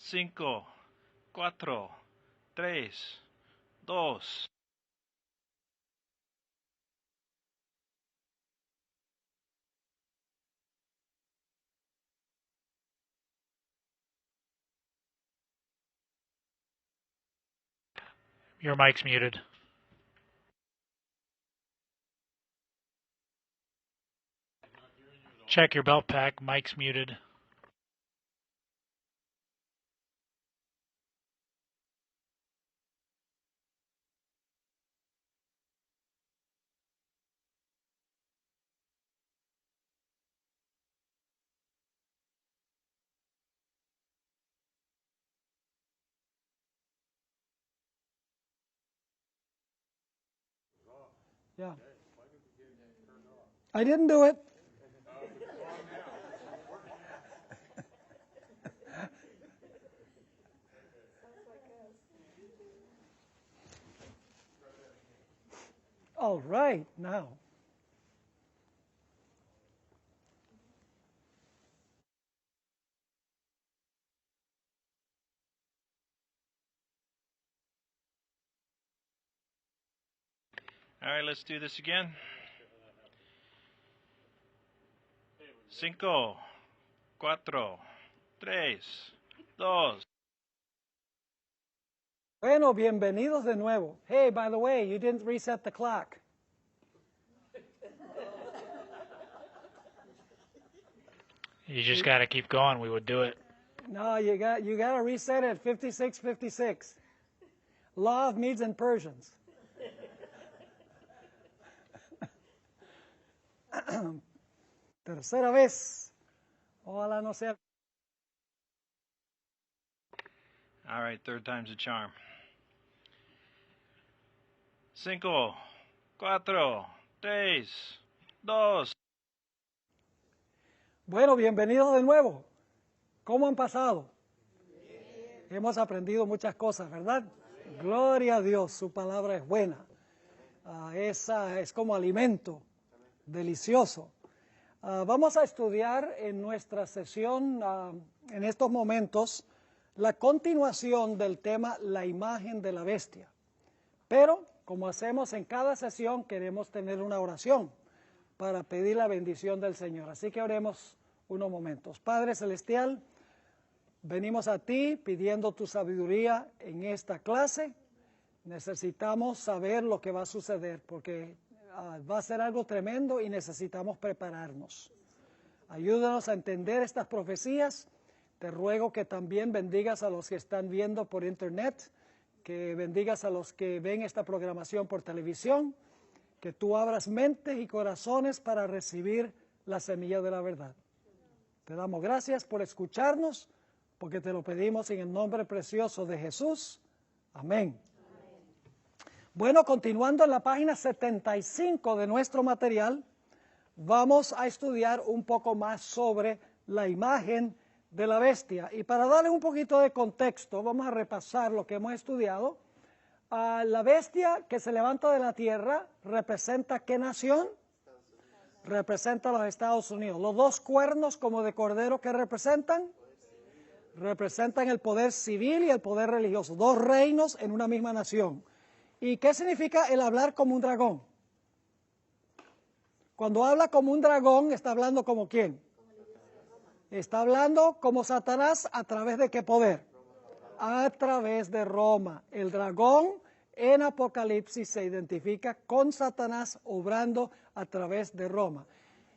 5, 4, 3, 2. Your mic's muted. Check your belt pack. Mic's muted. Yeah. I didn't do it. All right, now. All right, let's do this again. 5, 4, 3, 2. Bueno, bienvenidos de nuevo. Hey, by the way, you didn't reset the clock. You just got to keep going. We would do it. No, you got to reset it at 56:56. Law of Medes and Persians. Tercera vez. Ojalá no sea. All right, third time's a charm. 5, 4, 3, 2. Bueno, bienvenidos de nuevo. ¿Cómo han pasado? Hemos aprendido muchas cosas, ¿verdad? Gloria a Dios, su palabra es buena. Esa es como alimento delicioso. Vamos a estudiar en nuestra sesión, en estos momentos, la continuación del tema La imagen de la bestia. Pero, como hacemos en cada sesión, queremos tener una oración para pedir la bendición del Señor. Así que oremos unos momentos. Padre Celestial, venimos a ti pidiendo tu sabiduría en esta clase. Necesitamos saber lo que va a suceder porque va a ser algo tremendo y necesitamos prepararnos. Ayúdanos a entender estas profecías. Te ruego que también bendigas a los que están viendo por internet, que bendigas a los que ven esta programación por televisión, que tú abras mentes y corazones para recibir la semilla de la verdad. Te damos gracias por escucharnos, porque te lo pedimos en el nombre precioso de Jesús. Amén. Bueno, continuando en la página 75 de nuestro material, vamos a estudiar un poco más sobre la imagen de la bestia. Y para darle un poquito de contexto, vamos a repasar lo que hemos estudiado. La bestia que se levanta de la tierra representa ¿qué nación? Representa a los Estados Unidos. Los dos cuernos como de cordero que representan el poder civil y el poder religioso. Dos reinos en una misma nación. ¿Y qué significa el hablar como un dragón? Cuando habla como un dragón, ¿está hablando como quién? Está hablando como Satanás, ¿a través de qué poder? A través de Roma. El dragón en Apocalipsis se identifica con Satanás obrando a través de Roma.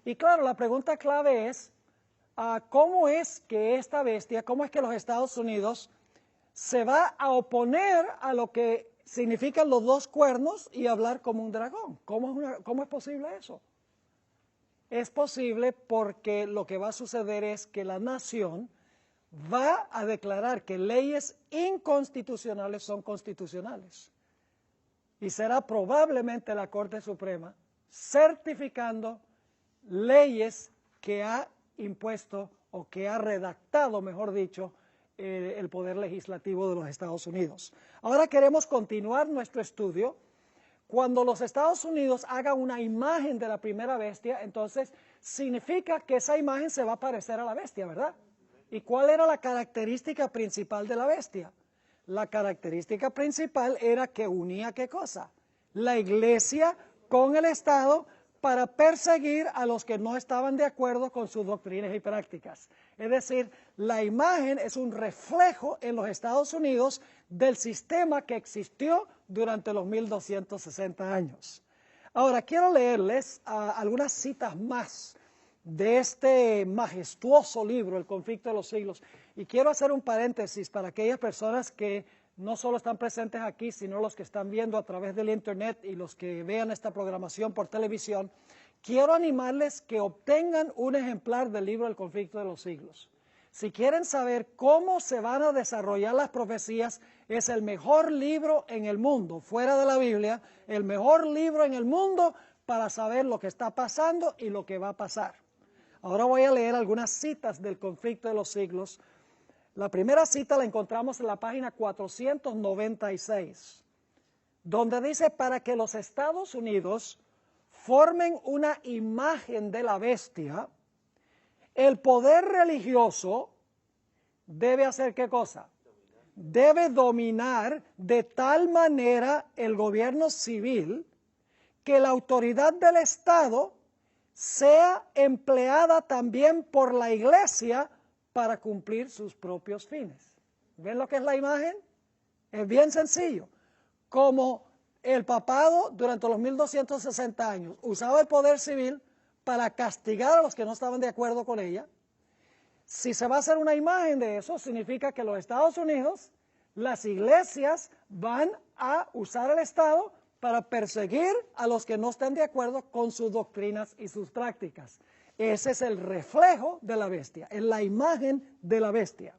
Y claro, la pregunta clave es, ¿cómo es que esta bestia, cómo es que los Estados Unidos se va a oponer a lo que significan los dos cuernos y hablar como un dragón? ¿Cómo es posible eso? Es posible porque lo que va a suceder es que la nación va a declarar que leyes inconstitucionales son constitucionales. Y será probablemente la Corte Suprema certificando leyes que ha impuesto o que ha redactado, mejor dicho, el Poder Legislativo de los Estados Unidos. Ahora queremos continuar nuestro estudio. Cuando los Estados Unidos hagan una imagen de la primera bestia, entonces significa que esa imagen se va a parecer a la bestia, ¿verdad? ¿Y cuál era la característica principal de la bestia? La característica principal era que unía ¿qué cosa? La iglesia con el Estado para perseguir a los que no estaban de acuerdo con sus doctrinas y prácticas. Es decir, la imagen es un reflejo en los Estados Unidos del sistema que existió durante los 1260 años. Ahora, quiero leerles algunas citas más de este majestuoso libro, El conflicto de los siglos. Y quiero hacer un paréntesis para aquellas personas que no solo están presentes aquí, sino los que están viendo a través del internet y los que vean esta programación por televisión. Quiero animarles que obtengan un ejemplar del libro El conflicto de los siglos. Si quieren saber cómo se van a desarrollar las profecías, es el mejor libro en el mundo, fuera de la Biblia, el mejor libro en el mundo para saber lo que está pasando y lo que va a pasar. Ahora voy a leer algunas citas del conflicto de los siglos. La primera cita la encontramos en la página 496, donde dice: para que los Estados Unidos formen una imagen de la bestia, el poder religioso debe hacer ¿qué cosa? Debe dominar de tal manera el gobierno civil que la autoridad del Estado sea empleada también por la iglesia para cumplir sus propios fines. ¿Ven lo que es la imagen? Es bien sencillo. Como el papado durante los 1260 años usaba el poder civil para castigar a los que no estaban de acuerdo con ella, si se va a hacer una imagen de eso, significa que los Estados Unidos, las iglesias van a usar el Estado para perseguir a los que no estén de acuerdo con sus doctrinas y sus prácticas. Ese es el reflejo de la bestia, es la imagen de la bestia.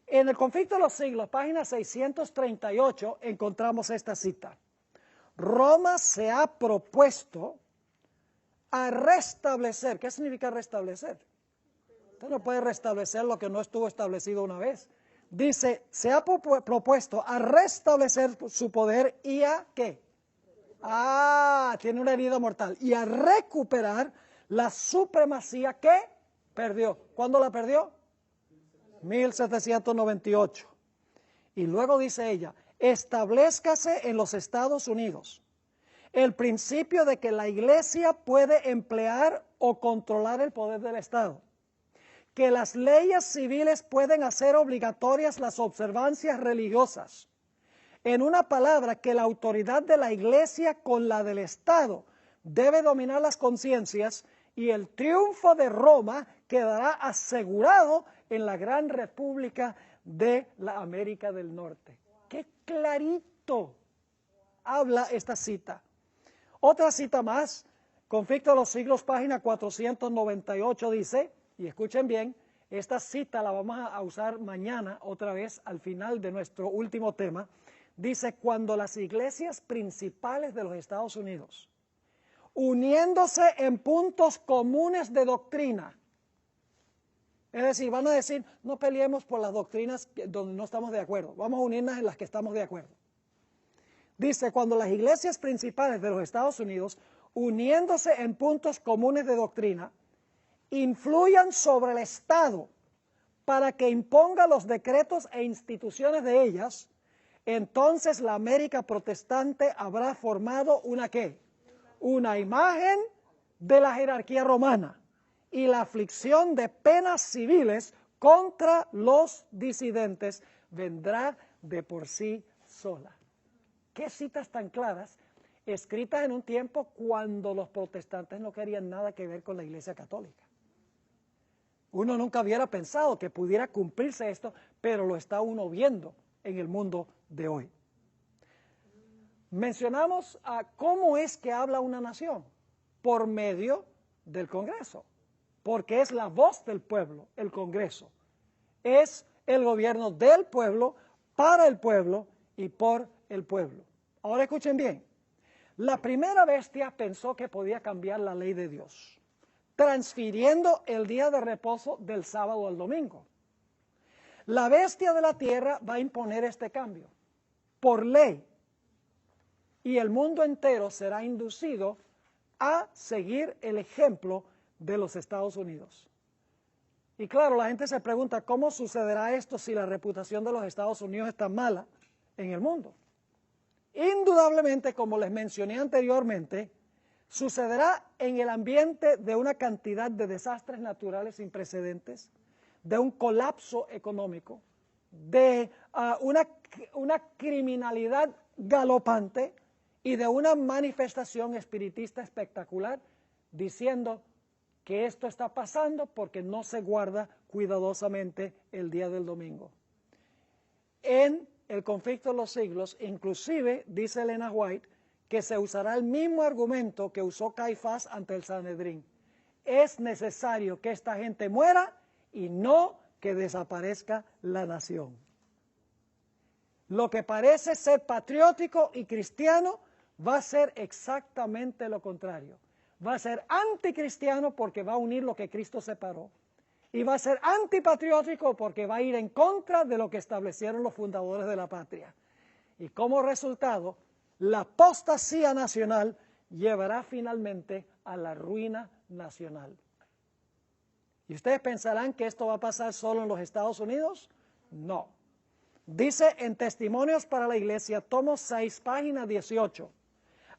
En el conflicto de los siglos, página 638, encontramos esta cita. Roma se ha propuesto a restablecer. ¿Qué significa restablecer? Usted no puede restablecer lo que no estuvo establecido una vez. Dice, se ha propuesto a restablecer su poder y a ¿qué? Tiene una herida mortal. Y a recuperar la supremacía que perdió. ¿Cuándo la perdió? 1798. Y luego dice ella, establezcase en los Estados Unidos el principio de que la iglesia puede emplear o controlar el poder del Estado, que las leyes civiles pueden hacer obligatorias las observancias religiosas. En una palabra, que la autoridad de la iglesia con la del Estado debe dominar las conciencias y el triunfo de Roma quedará asegurado en la gran república de la América del Norte. ¡Qué clarito habla esta cita! Otra cita más, Conflicto de los Siglos, página 498, dice, y escuchen bien, esta cita la vamos a usar mañana otra vez al final de nuestro último tema. Dice, cuando las iglesias principales de los Estados Unidos, uniéndose en puntos comunes de doctrina, es decir, van a decir, no peleemos por las doctrinas donde no estamos de acuerdo, vamos a unirnos en las que estamos de acuerdo. Dice, cuando las iglesias principales de los Estados Unidos, uniéndose en puntos comunes de doctrina, influyan sobre el Estado para que imponga los decretos e instituciones de ellas, entonces la América protestante habrá formado una ¿qué? Una imagen de la jerarquía romana y la aflicción de penas civiles contra los disidentes vendrá de por sí sola. ¿Qué citas tan claras, escritas en un tiempo cuando los protestantes no querían nada que ver con la Iglesia Católica? Uno nunca hubiera pensado que pudiera cumplirse esto, pero lo está uno viendo en el mundo de hoy. Mencionamos cómo es que habla una nación, por medio del Congreso, porque es la voz del pueblo, el Congreso. Es el gobierno del pueblo, para el pueblo y por el pueblo. Ahora escuchen bien, la primera bestia pensó que podía cambiar la ley de Dios, transfiriendo el día de reposo del sábado al domingo. La bestia de la tierra va a imponer este cambio por ley y el mundo entero será inducido a seguir el ejemplo de los Estados Unidos. Y claro, la gente se pregunta, ¿cómo sucederá esto si la reputación de los Estados Unidos es tan mala en el mundo? Indudablemente, como les mencioné anteriormente, sucederá en el ambiente de una cantidad de desastres naturales sin precedentes, de un colapso económico, de una criminalidad galopante y de una manifestación espiritista espectacular, diciendo que esto está pasando porque no se guarda cuidadosamente el día del domingo. En el conflicto de los siglos, inclusive, dice Elena White, que se usará el mismo argumento que usó Caifás ante el Sanedrín. Es necesario que esta gente muera y no que desaparezca la nación. Lo que parece ser patriótico y cristiano va a ser exactamente lo contrario. Va a ser anticristiano porque va a unir lo que Cristo separó. Y va a ser antipatriótico porque va a ir en contra de lo que establecieron los fundadores de la patria. Y como resultado, la apostasía nacional llevará finalmente a la ruina nacional. ¿Y ustedes pensarán que esto va a pasar solo en los Estados Unidos? No. Dice en Testimonios para la Iglesia, tomo 6, página 18,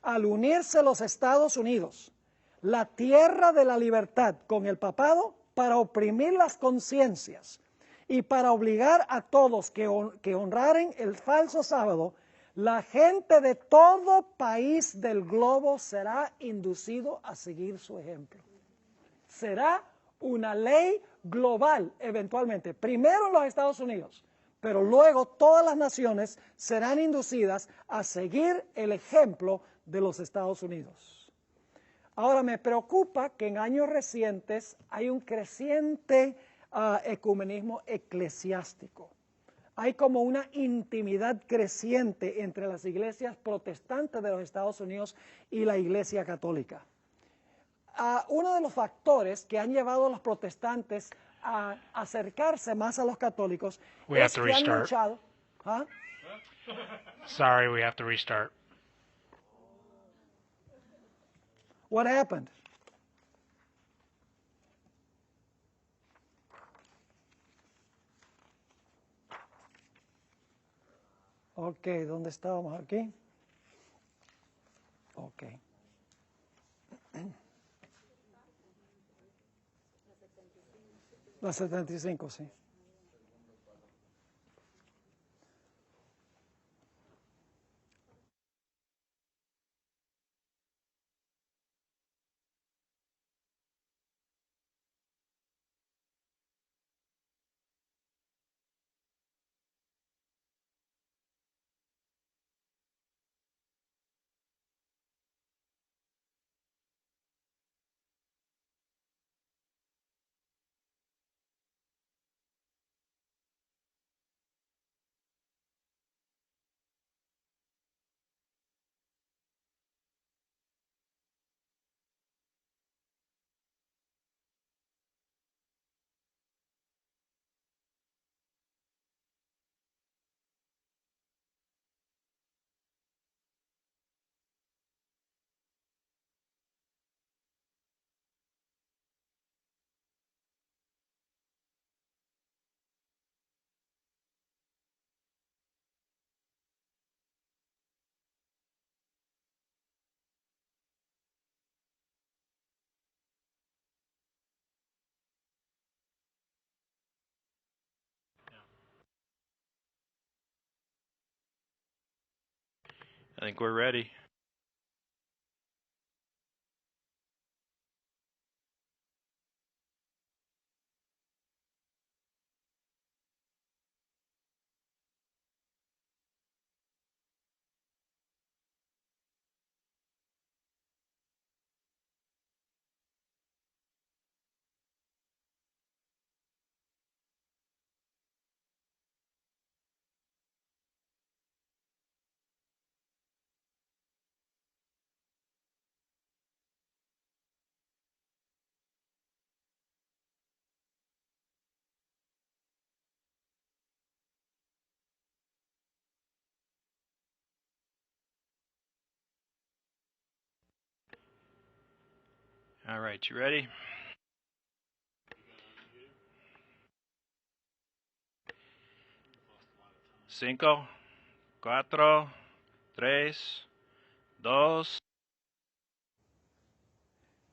al unirse los Estados Unidos, la tierra de la libertad con el papado, para oprimir las conciencias y para obligar a todos que honraren el falso sábado, la gente de todo país del globo será inducido a seguir su ejemplo. Será una ley global eventualmente, primero en los Estados Unidos, pero luego todas las naciones serán inducidas a seguir el ejemplo de los Estados Unidos. Ahora, me preocupa que en años recientes hay un creciente ecumenismo eclesiástico. Hay como una intimidad creciente entre las iglesias protestantes de los Estados Unidos y la Iglesia Católica. Uno de los factores que han llevado a los protestantes a acercarse más a los católicos es que han luchado. ¿Ah? Sorry, we have to restart. What happened? Ok, ¿dónde estábamos aquí? Ok. La 75, sí. I think we're ready. All right, you ready? 5, 4, 3, 2.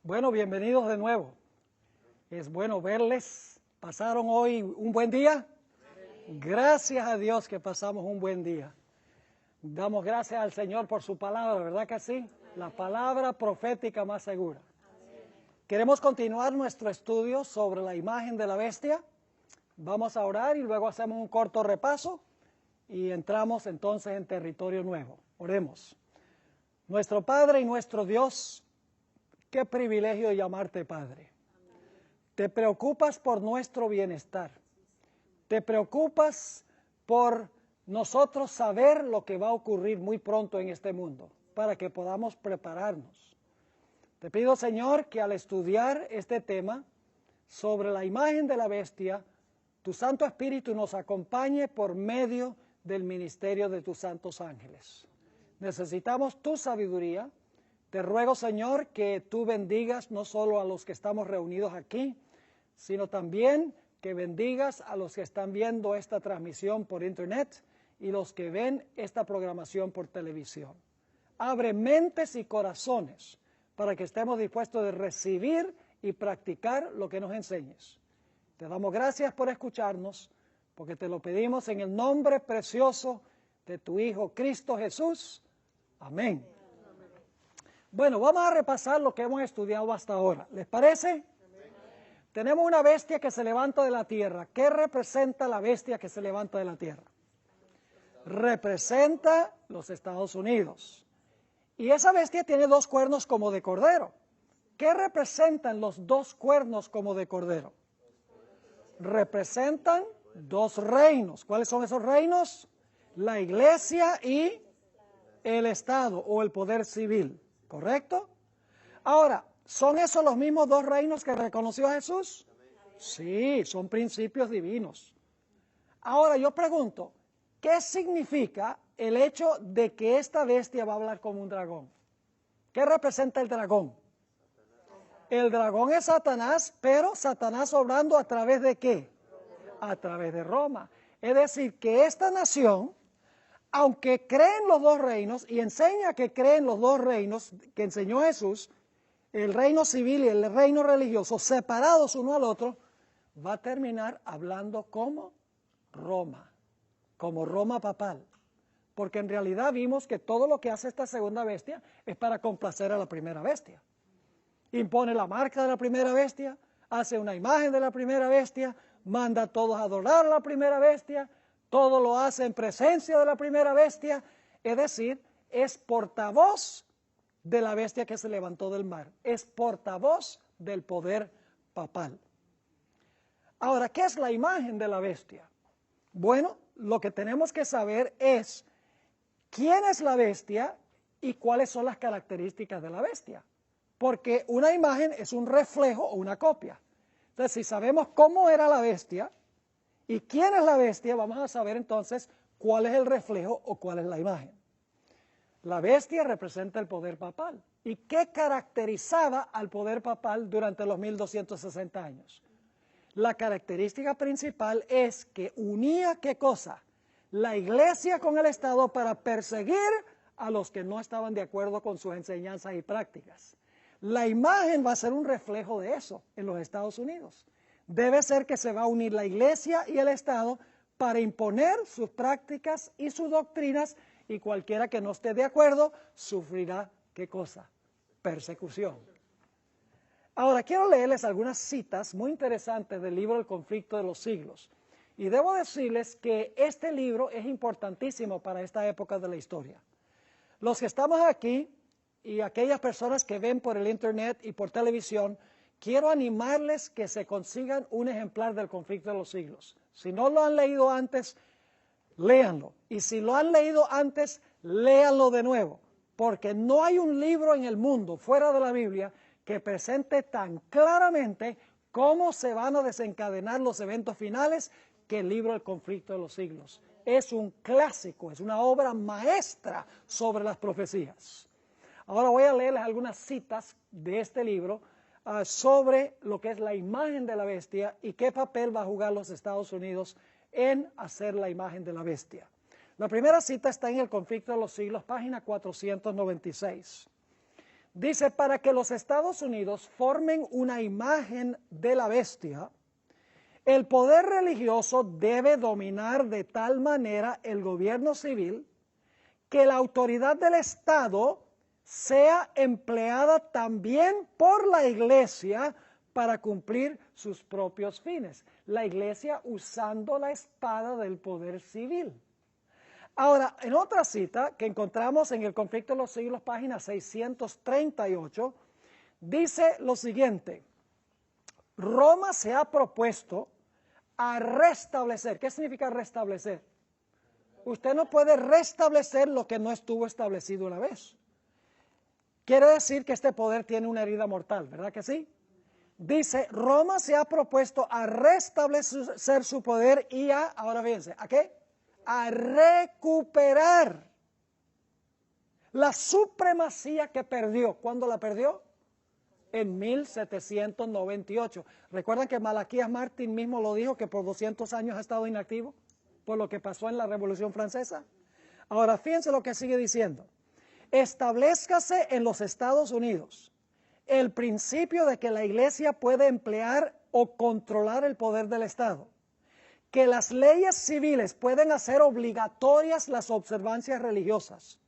Bueno, bienvenidos de nuevo. Es bueno verles. ¿Pasaron hoy un buen día? Gracias a Dios que pasamos un buen día. Damos gracias al Señor por su palabra, ¿verdad que sí? La palabra profética más segura. Queremos continuar nuestro estudio sobre la imagen de la bestia. Vamos a orar y luego hacemos un corto repaso y entramos entonces en territorio nuevo. Oremos. Nuestro Padre y nuestro Dios, qué privilegio llamarte Padre. Te preocupas por nuestro bienestar. Te preocupas por nosotros saber lo que va a ocurrir muy pronto en este mundo, para que podamos prepararnos. Te pido, Señor, que al estudiar este tema sobre la imagen de la bestia, tu Santo Espíritu nos acompañe por medio del ministerio de tus santos ángeles. Necesitamos tu sabiduría. Te ruego, Señor, que tú bendigas no solo a los que estamos reunidos aquí, sino también que bendigas a los que están viendo esta transmisión por internet y los que ven esta programación por televisión. Abre mentes y corazones para que estemos dispuestos de recibir y practicar lo que nos enseñes. Te damos gracias por escucharnos, porque te lo pedimos en el nombre precioso de tu Hijo Cristo Jesús. Amén. Bueno, vamos a repasar lo que hemos estudiado hasta ahora. ¿Les parece? Tenemos una bestia que se levanta de la tierra. ¿Qué representa la bestia que se levanta de la tierra? Representa los Estados Unidos. Y esa bestia tiene dos cuernos como de cordero. ¿Qué representan los dos cuernos como de cordero? Representan dos reinos. ¿Cuáles son esos reinos? La iglesia y el Estado o el poder civil. ¿Correcto? Ahora, ¿son esos los mismos dos reinos que reconoció Jesús? Sí, son principios divinos. Ahora yo pregunto, ¿qué significa el hecho de que esta bestia va a hablar como un dragón? ¿Qué representa el dragón? El dragón es Satanás, pero Satanás obrando a través de ¿qué? A través de Roma. Es decir, que esta nación, aunque cree en los dos reinos y enseña que cree en los dos reinos que enseñó Jesús, el reino civil y el reino religioso, separados uno al otro, va a terminar hablando como Roma papal. Porque en realidad vimos que todo lo que hace esta segunda bestia es para complacer a la primera bestia. Impone la marca de la primera bestia, hace una imagen de la primera bestia, manda a todos a adorar a la primera bestia, todo lo hace en presencia de la primera bestia, es decir, es portavoz de la bestia que se levantó del mar, es portavoz del poder papal. Ahora, ¿qué es la imagen de la bestia? Bueno, lo que tenemos que saber es quién es la bestia y cuáles son las características de la bestia, porque una imagen es un reflejo o una copia. Entonces, si sabemos cómo era la bestia y quién es la bestia, vamos a saber entonces cuál es el reflejo o cuál es la imagen. La bestia representa el poder papal. ¿Y qué caracterizaba al poder papal durante los 1260 años? La característica principal es que unía, ¿qué cosa? La iglesia con el Estado para perseguir a los que no estaban de acuerdo con sus enseñanzas y prácticas. La imagen va a ser un reflejo de eso en los Estados Unidos. Debe ser que se va a unir la iglesia y el Estado para imponer sus prácticas y sus doctrinas, y cualquiera que no esté de acuerdo sufrirá, ¿qué cosa? Persecución. Ahora, quiero leerles algunas citas muy interesantes del libro El conflicto de los siglos. Y debo decirles que este libro es importantísimo para esta época de la historia. Los que estamos aquí y aquellas personas que ven por el internet y por televisión, quiero animarles que se consigan un ejemplar del conflicto de los siglos. Si no lo han leído antes, léanlo. Y si lo han leído antes, léanlo de nuevo. Porque no hay un libro en el mundo, fuera de la Biblia, que presente tan claramente cómo se van a desencadenar los eventos finales que el libro El conflicto de los siglos. Es un clásico, es una obra maestra sobre las profecías. Ahora voy a leerles algunas citas de este libro sobre lo que es la imagen de la bestia y qué papel va a jugar los Estados Unidos en hacer la imagen de la bestia. La primera cita está en el Conflicto de los Siglos, página 496. Dice, para que los Estados Unidos formen una imagen de la bestia, el poder religioso debe dominar de tal manera el gobierno civil que la autoridad del Estado sea empleada también por la iglesia para cumplir sus propios fines. La iglesia usando la espada del poder civil. Ahora, en otra cita que encontramos en el Conflicto de los Siglos, página 638, dice lo siguiente: Roma se ha propuesto a restablecer. ¿Qué significa restablecer? Usted no puede restablecer lo que no estuvo establecido una vez. Quiere decir que este poder tiene una herida mortal, ¿verdad que sí? Dice, Roma se ha propuesto a restablecer su poder y ahora fíjense, ¿a qué? A recuperar la supremacía que perdió. ¿Cuándo la perdió? En 1798. ¿Recuerdan que Malaquías Martín mismo lo dijo, que por 200 años ha estado inactivo por lo que pasó en la Revolución Francesa? Ahora fíjense lo que sigue diciendo. Establezcase en los Estados Unidos el principio de que la iglesia puede emplear o controlar el poder del Estado, que las leyes civiles pueden hacer obligatorias las observancias religiosas.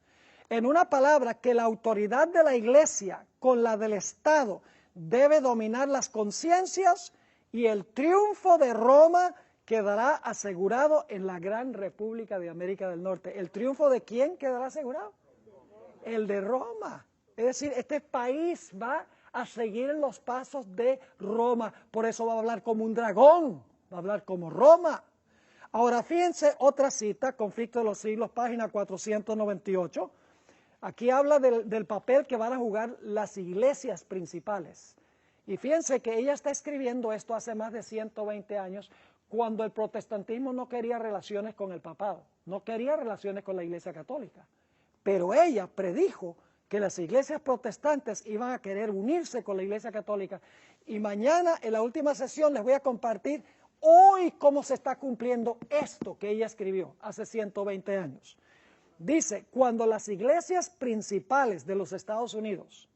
En una palabra, que la autoridad de la iglesia con la del Estado debe dominar las conciencias y el triunfo de Roma quedará asegurado en la gran República de América del Norte. ¿El triunfo de quién quedará asegurado? El de Roma. Es decir, este país va a seguir en los pasos de Roma. Por eso va a hablar como un dragón, va a hablar como Roma. Ahora fíjense otra cita, Conflicto de los Siglos, página 498. Aquí habla del papel que van a jugar las iglesias principales. Y fíjense que ella está escribiendo esto hace más de 120 años, cuando el protestantismo no quería relaciones con el papado, no quería relaciones con la iglesia católica. Pero ella predijo que las iglesias protestantes iban a querer unirse con la iglesia católica. Y mañana, en la última sesión, les voy a compartir hoy cómo se está cumpliendo esto que ella escribió hace 120 años. Dice, cuando las iglesias principales de los Estados Unidos,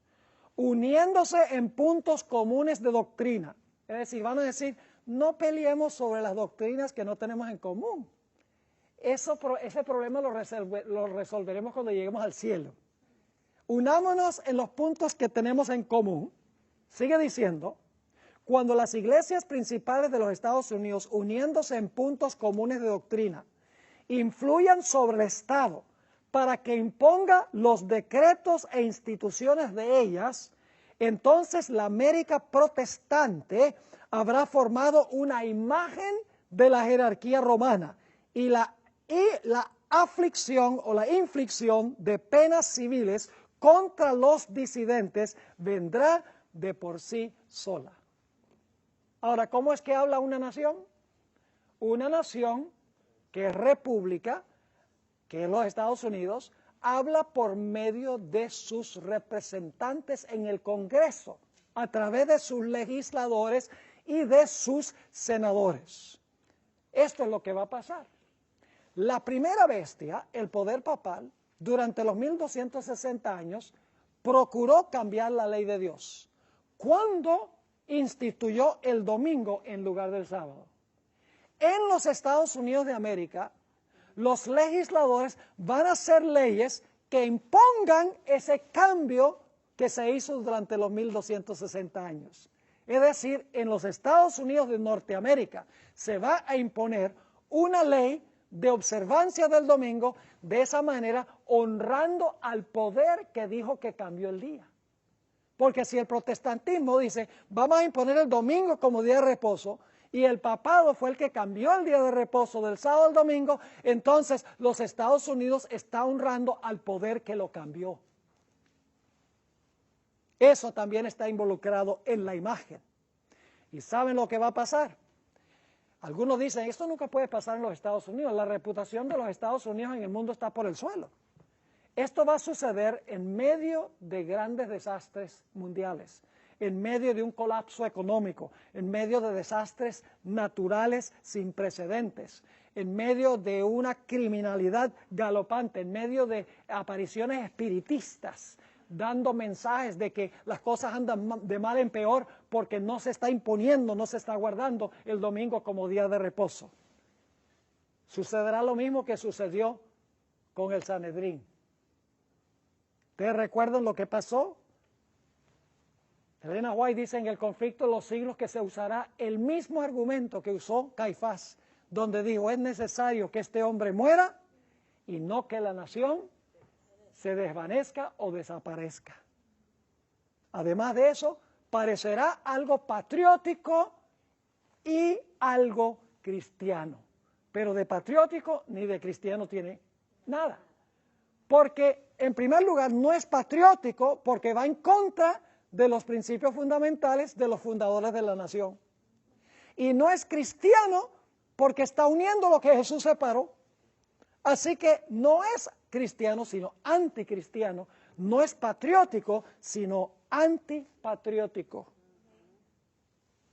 uniéndose en puntos comunes de doctrina, es decir, van a decir, no peleemos sobre las doctrinas que no tenemos en común. Ese problema lo resolveremos cuando lleguemos al cielo. Unámonos en los puntos que tenemos en común. Sigue diciendo, cuando las iglesias principales de los Estados Unidos, uniéndose en puntos comunes de doctrina, influyan sobre el Estado para que imponga los decretos e instituciones de ellas, entonces la América protestante habrá formado una imagen de la jerarquía romana y la aflicción o la inflicción de penas civiles contra los disidentes vendrá de por sí sola. Ahora, ¿cómo es que habla una nación? Una nación que es república, que es los Estados Unidos, habla por medio de sus representantes en el Congreso, a través de sus legisladores y de sus senadores. Esto es lo que va a pasar. La primera bestia, el poder papal, durante los 1260 años, procuró cambiar la ley de Dios. ¿Cuándo instituyó el domingo en lugar del sábado? En los Estados Unidos de América, los legisladores van a hacer leyes que impongan ese cambio que se hizo durante los 1260 años. Es decir, en los Estados Unidos de Norteamérica se va a imponer una ley de observancia del domingo, de esa manera honrando al poder que dijo que cambió el día. Porque si el protestantismo dice, vamos a imponer el domingo como día de reposo, y el papado fue el que cambió el día de reposo del sábado al domingo, entonces los Estados Unidos está honrando al poder que lo cambió. Eso también está involucrado en la imagen. ¿Y saben lo que va a pasar? Algunos dicen, esto nunca puede pasar en los Estados Unidos, la reputación de los Estados Unidos en el mundo está por el suelo. Esto va a suceder en medio de grandes desastres mundiales, en medio de un colapso económico, en medio de desastres naturales sin precedentes, en medio de una criminalidad galopante, en medio de apariciones espiritistas, dando mensajes de que las cosas andan de mal en peor porque no se está imponiendo, no se está guardando el domingo como día de reposo. Sucederá lo mismo que sucedió con el Sanedrín. ¿Ustedes recuerdan lo que pasó? Elena White dice en El conflicto de los siglos que se usará el mismo argumento que usó Caifás, donde dijo, es necesario que este hombre muera y no que la nación se desvanezca o desaparezca. Además de eso, parecerá algo patriótico y algo cristiano. Pero de patriótico ni de cristiano tiene nada. Porque, en primer lugar, no es patriótico porque va en contra de los principios fundamentales de los fundadores de la nación. Y no es cristiano porque está uniendo lo que Jesús separó. Así que no es cristiano, sino anticristiano. No es patriótico, sino antipatriótico.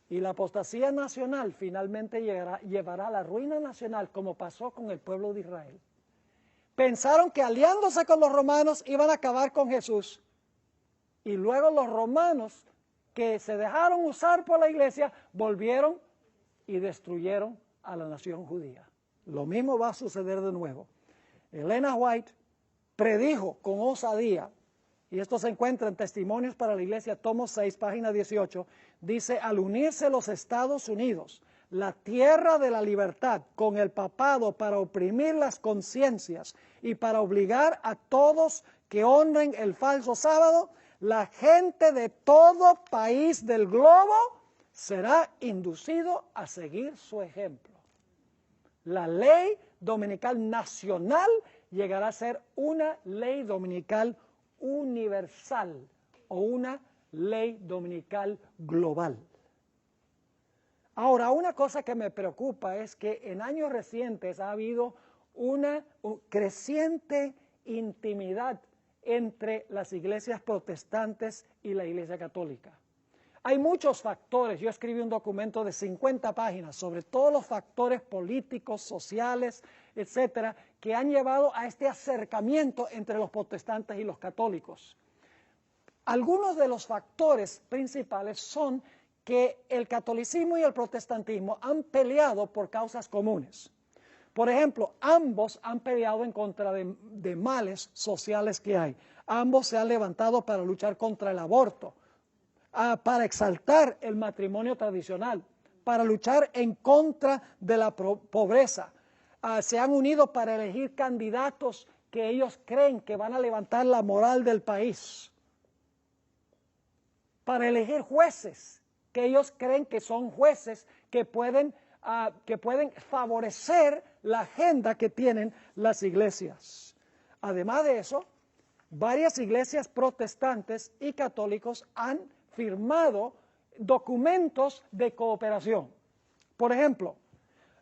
Y la apostasía nacional finalmente llevará a la ruina nacional, como pasó con el pueblo de Israel. Pensaron que aliándose con los romanos iban a acabar con Jesús. Y luego los romanos, que se dejaron usar por la iglesia, volvieron y destruyeron a la nación judía. Lo mismo va a suceder de nuevo. Elena White predijo con osadía, y esto se encuentra en Testimonios para la Iglesia, tomo 6, página 18, dice, al unirse los Estados Unidos, la tierra de la libertad, con el papado para oprimir las conciencias y para obligar a todos que honren el falso sábado, la gente de todo país del globo será inducido a seguir su ejemplo. La ley dominical nacional llegará a ser una ley dominical universal o una ley dominical global. Ahora, una cosa que me preocupa es que en años recientes ha habido una creciente intimidad entre las iglesias protestantes y la iglesia católica. Hay muchos factores, yo escribí un documento de 50 páginas sobre todos los factores políticos, sociales, etcétera, que han llevado a este acercamiento entre los protestantes y los católicos. Algunos de los factores principales son que el catolicismo y el protestantismo han peleado por causas comunes. Por ejemplo, ambos han peleado en contra de males sociales que hay. Ambos se han levantado para luchar contra el aborto, para exaltar el matrimonio tradicional, para luchar en contra de la pobreza. Se han unido para elegir candidatos que ellos creen que van a levantar la moral del país, para elegir jueces que ellos creen que son jueces que pueden favorecer la agenda que tienen las iglesias. Además de eso, varias iglesias protestantes y católicos han firmado documentos de cooperación. Por ejemplo,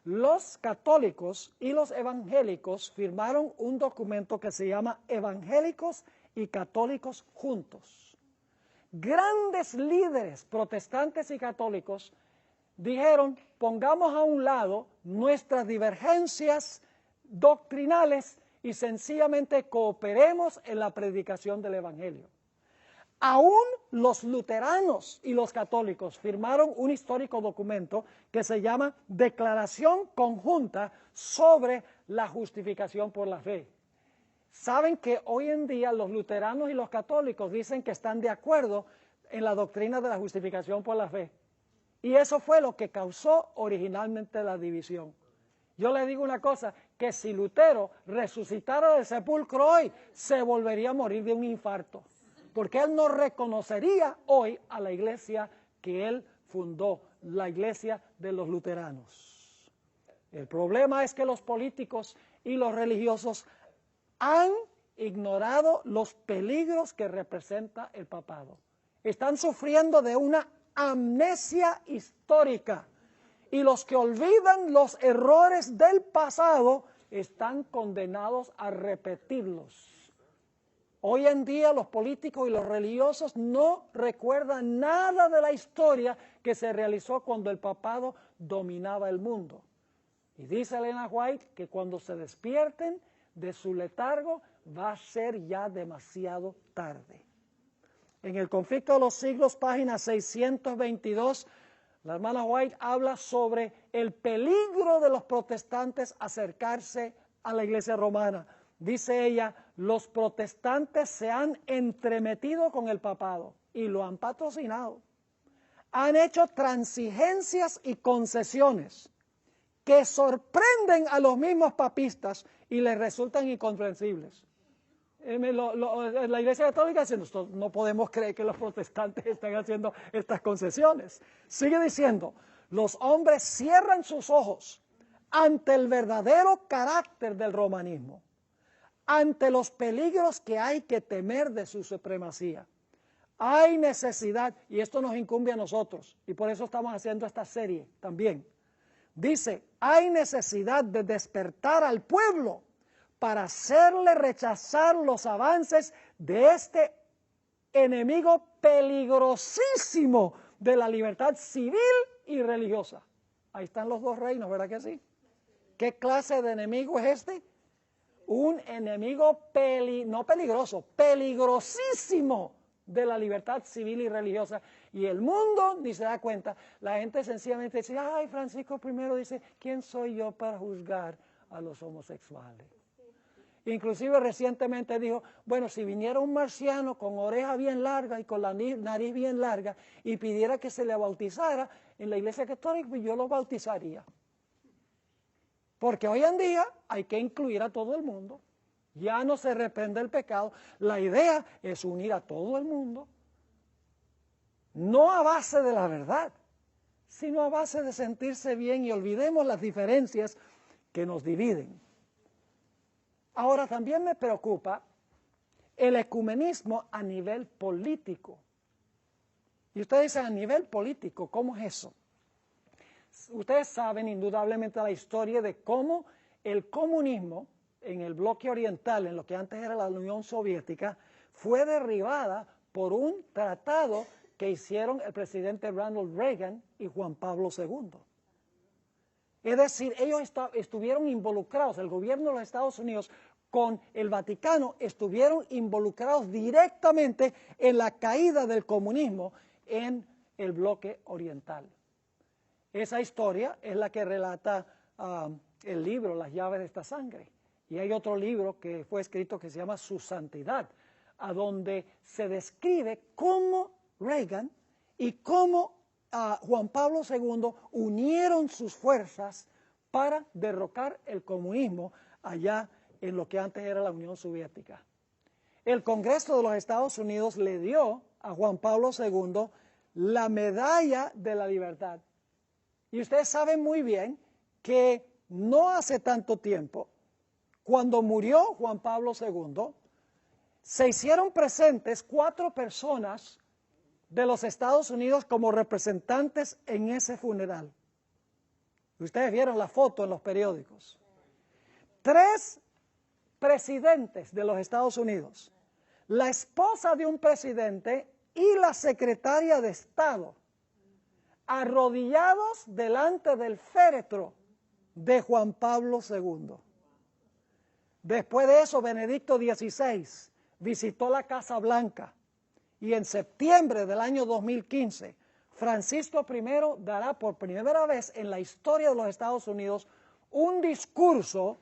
los católicos y los evangélicos firmaron un documento que se llama Evangélicos y Católicos Juntos. Grandes líderes protestantes y católicos dijeron, pongamos a un lado nuestras divergencias doctrinales y sencillamente cooperemos en la predicación del Evangelio. Aún los luteranos y los católicos firmaron un histórico documento que se llama Declaración Conjunta sobre la Justificación por la Fe. Saben que hoy en día los luteranos y los católicos dicen que están de acuerdo en la doctrina de la justificación por la fe. Y eso fue lo que causó originalmente la división. Yo les digo una cosa, que si Lutero resucitara del sepulcro hoy, se volvería a morir de un infarto. Porque él no reconocería hoy a la iglesia que él fundó, la iglesia de los luteranos. El problema es que los políticos y los religiosos han ignorado los peligros que representa el papado. Están sufriendo de una amnesia histórica y los que olvidan los errores del pasado están condenados a repetirlos. Hoy en día los políticos y los religiosos no recuerdan nada de la historia que se realizó cuando el papado dominaba el mundo. Y dice Elena White que cuando se despierten de su letargo va a ser ya demasiado tarde. En el Conflicto de los Siglos, página 622, la hermana White habla sobre el peligro de los protestantes acercarse a la iglesia romana. Dice ella, los protestantes se han entremetido con el papado y lo han patrocinado. Han hecho transigencias y concesiones que sorprenden a los mismos papistas y les resultan incomprensibles. La Iglesia Católica dice, no podemos creer que los protestantes estén haciendo estas concesiones. Sigue diciendo, los hombres cierran sus ojos ante el verdadero carácter del romanismo, ante los peligros que hay que temer de su supremacía. Hay necesidad, y esto nos incumbe a nosotros, y por eso estamos haciendo esta serie también. Dice, hay necesidad de despertar al pueblo para hacerle rechazar los avances de este enemigo peligrosísimo de la libertad civil y religiosa. Ahí están los dos reinos, ¿verdad que sí? ¿Qué clase de enemigo es este? Un enemigo no peligroso, peligrosísimo de la libertad civil y religiosa. Y el mundo ni se da cuenta. La gente sencillamente dice, ay, Francisco I dice, ¿quién soy yo para juzgar a los homosexuales? Inclusive recientemente dijo, bueno, si viniera un marciano con oreja bien larga y con la nariz bien larga y pidiera que se le bautizara en la Iglesia Católica, pues yo lo bautizaría. Porque hoy en día hay que incluir a todo el mundo. Ya no se reprende el pecado. La idea es unir a todo el mundo, no a base de la verdad, sino a base de sentirse bien y olvidemos las diferencias que nos dividen. Ahora también me preocupa el ecumenismo a nivel político. Y ustedes dicen, a nivel político, ¿cómo es eso? Ustedes saben indudablemente la historia de cómo el comunismo en el bloque oriental, en lo que antes era la Unión Soviética, fue derribada por un tratado que hicieron el presidente Ronald Reagan y Juan Pablo II. Es decir, ellos estuvieron involucrados, el gobierno de los Estados Unidos con el Vaticano estuvieron involucrados directamente en la caída del comunismo en el bloque oriental. Esa historia es la que relata el libro Las llaves de esta sangre. Y hay otro libro que fue escrito que se llama Su Santidad, a donde se describe cómo Reagan y cómo Juan Pablo II unieron sus fuerzas para derrocar el comunismo allá en lo que antes era la Unión Soviética. El Congreso de los Estados Unidos le dio a Juan Pablo II la Medalla de la Libertad. Y ustedes saben muy bien que no hace tanto tiempo, cuando murió Juan Pablo II, se hicieron presentes 4 personas de los Estados Unidos como representantes en ese funeral. Ustedes vieron la foto en los periódicos. 3 presidentes de los Estados Unidos, la esposa de un presidente y la secretaria de Estado, arrodillados delante del féretro de Juan Pablo II. Después de eso, Benedicto XVI visitó la Casa Blanca y en septiembre del año 2015, Francisco I dará por primera vez en la historia de los Estados Unidos un discurso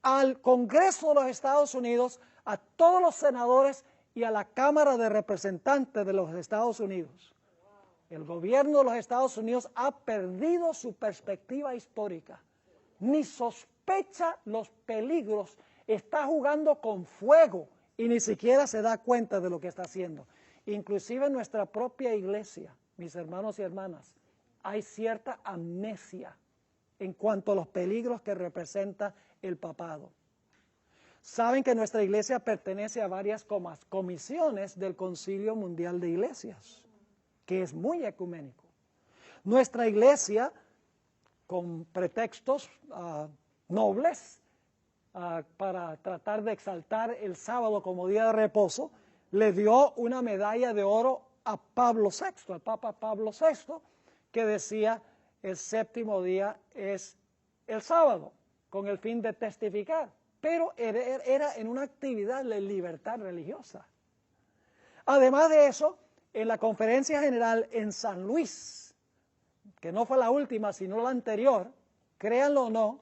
al Congreso de los Estados Unidos, a todos los senadores y a la Cámara de Representantes de los Estados Unidos. El gobierno de los Estados Unidos ha perdido su perspectiva histórica, ni sospecha los peligros, está jugando con fuego y ni siquiera se da cuenta de lo que está haciendo. Inclusive en nuestra propia iglesia, mis hermanos y hermanas, hay cierta amnesia en cuanto a los peligros que representa el papado. Saben que nuestra iglesia pertenece a varias comisiones del Concilio Mundial de Iglesias, que es muy ecuménico. Nuestra iglesia, con pretextos nobles, para tratar de exaltar el sábado como día de reposo, le dio una medalla de oro a Pablo VI, al Papa Pablo VI, que decía el séptimo día es el sábado con el fin de testificar, pero era en una actividad de libertad religiosa. Además de eso, en la conferencia general en San Luis, que no fue la última, sino la anterior, créanlo o no,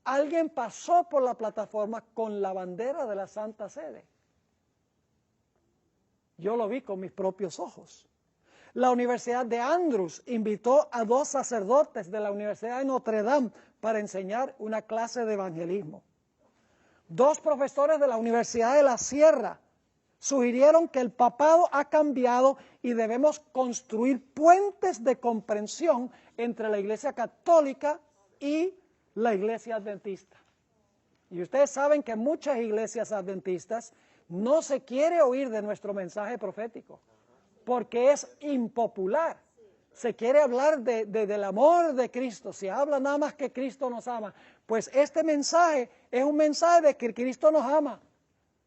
alguien pasó por la plataforma con la bandera de la Santa Sede. Yo lo vi con mis propios ojos. La Universidad de Andrews invitó a 2 sacerdotes de la Universidad de Notre Dame para enseñar una clase de evangelismo. 2 profesores de la Universidad de la Sierra sugirieron que el papado ha cambiado y debemos construir puentes de comprensión entre la Iglesia Católica y la Iglesia Adventista. Y ustedes saben que muchas iglesias adventistas no se quiere oír de nuestro mensaje profético, porque es impopular. Se quiere hablar del amor de Cristo. Se habla nada más que Cristo nos ama. Pues este mensaje es un mensaje de que Cristo nos ama.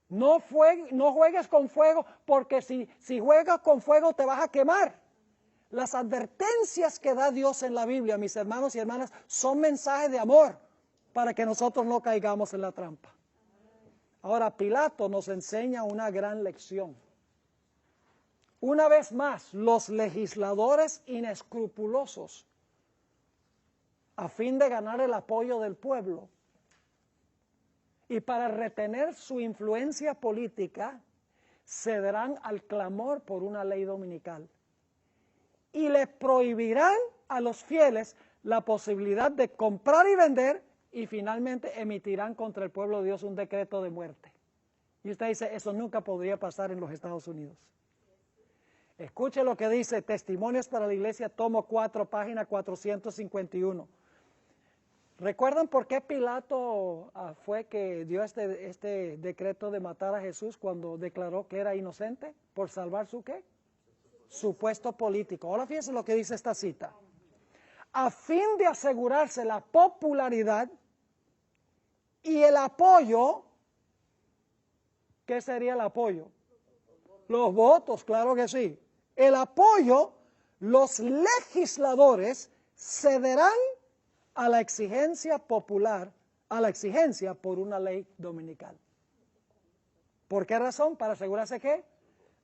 No juegues con fuego, porque si juegas con fuego te vas a quemar. Las advertencias que da Dios en la Biblia, mis hermanos y hermanas, son mensajes de amor para que nosotros no caigamos en la trampa. Ahora, Pilato nos enseña una gran lección. Una vez más, los legisladores inescrupulosos, a fin de ganar el apoyo del pueblo y para retener su influencia política, cederán al clamor por una ley dominical y le prohibirán a los fieles la posibilidad de comprar y vender, y finalmente emitirán contra el pueblo de Dios un decreto de muerte. Y usted dice, eso nunca podría pasar en los Estados Unidos. Escuche lo que dice Testimonios para la Iglesia, tomo 4, página 451. ¿Recuerdan por qué Pilato fue que dio este decreto de matar a Jesús cuando declaró que era inocente? ¿Por salvar su qué? Su puesto político. Ahora fíjense lo que dice esta cita. A fin de asegurarse la popularidad y el apoyo, ¿qué sería el apoyo? Los votos, claro que sí. El apoyo, los legisladores cederán a la exigencia popular, a la exigencia por una ley dominical. ¿Por qué razón? Para asegurarse que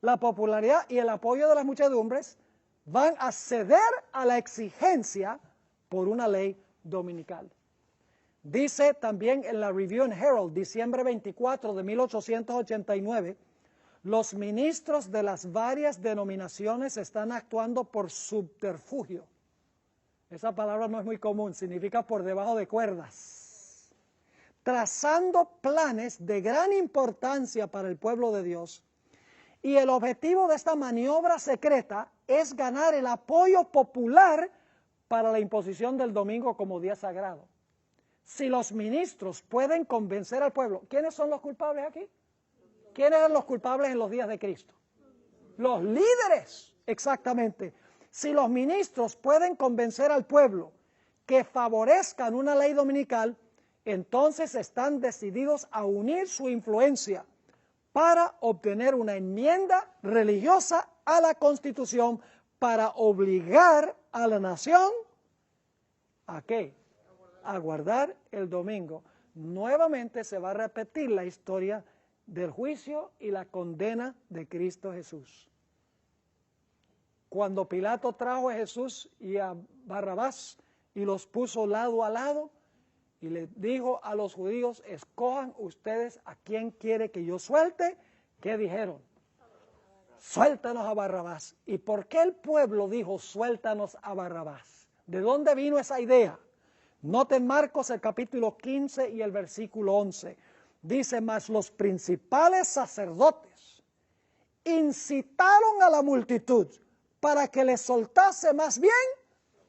la popularidad y el apoyo de las muchedumbres van a ceder a la exigencia por una ley dominical. Dice también en la Review and Herald, diciembre 24 de 1889, los ministros de las varias denominaciones están actuando por subterfugio. Esa palabra no es muy común, significa por debajo de cuerdas. Trazando planes de gran importancia para el pueblo de Dios. Y el objetivo de esta maniobra secreta es ganar el apoyo popular para la imposición del domingo como día sagrado. Si los ministros pueden convencer al pueblo, ¿quiénes son los culpables aquí? ¿Quiénes eran los culpables en los días de Cristo? Los líderes, exactamente. Si los ministros pueden convencer al pueblo que favorezcan una ley dominical, entonces están decididos a unir su influencia para obtener una enmienda religiosa a la Constitución para obligar a la nación ¿a qué? A guardar el domingo. Nuevamente se va a repetir la historia del juicio y la condena de Cristo Jesús. Cuando Pilato trajo a Jesús y a Barrabás y los puso lado a lado y le dijo a los judíos, escojan ustedes a quién quiere que yo suelte, ¿qué dijeron? Suéltanos a Barrabás. ¿Y por qué el pueblo dijo suéltanos a Barrabás? ¿De dónde vino esa idea? Noten Marcos el capítulo 15 y el versículo 11. Dice, mas los principales sacerdotes incitaron a la multitud para que le soltase más bien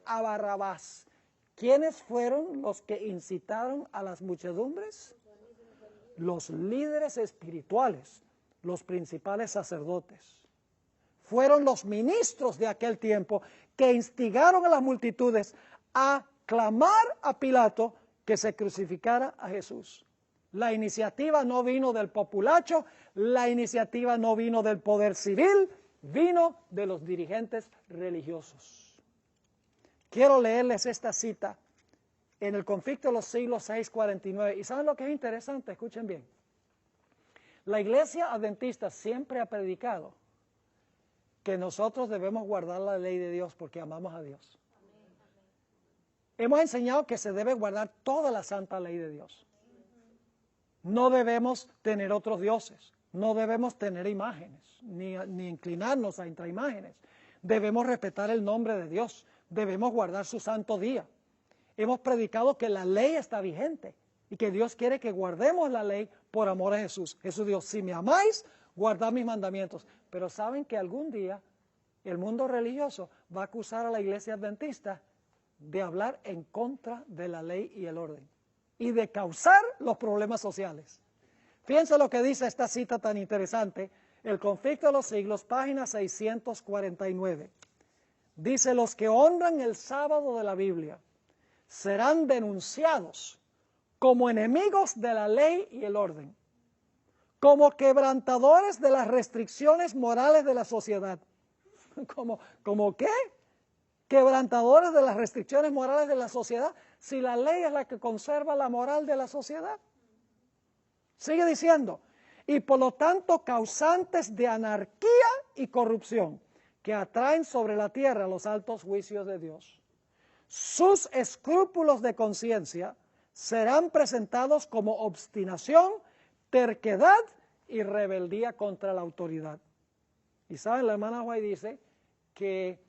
a Barrabás. ¿Quiénes fueron los que incitaron a las muchedumbres? Los líderes espirituales, los principales sacerdotes. Fueron los ministros de aquel tiempo que instigaron a las multitudes a clamar a Pilato que se crucificara a Jesús. La iniciativa no vino del populacho, la iniciativa no vino del poder civil, vino de los dirigentes religiosos. Quiero leerles esta cita en el conflicto de los siglos 649. ¿Y saben lo que es interesante? Escuchen bien. La iglesia adventista siempre ha predicado que nosotros debemos guardar la ley de Dios porque amamos a Dios. Hemos enseñado que se debe guardar toda la santa ley de Dios. No debemos tener otros dioses, no debemos tener imágenes, ni inclinarnos a entre imágenes. Debemos respetar el nombre de Dios, debemos guardar su santo día. Hemos predicado que la ley está vigente y que Dios quiere que guardemos la ley por amor a Jesús. Jesús dijo, si me amáis, guardad mis mandamientos. Pero saben que algún día el mundo religioso va a acusar a la iglesia adventista de hablar en contra de la ley y el orden y de causar los problemas sociales. Fíjense lo que dice esta cita tan interesante, El conflicto de los siglos, página 649. Dice, los que honran el sábado de la Biblia serán denunciados como enemigos de la ley y el orden, como quebrantadores de las restricciones morales de la sociedad. ¿Cómo qué? Quebrantadores de las restricciones morales de la sociedad, si la ley es la que conserva la moral de la sociedad. Sigue diciendo, y por lo tanto causantes de anarquía y corrupción, que atraen sobre la tierra los altos juicios de Dios. Sus escrúpulos de conciencia serán presentados como obstinación, terquedad y rebeldía contra la autoridad. Y saben, la hermana White dice que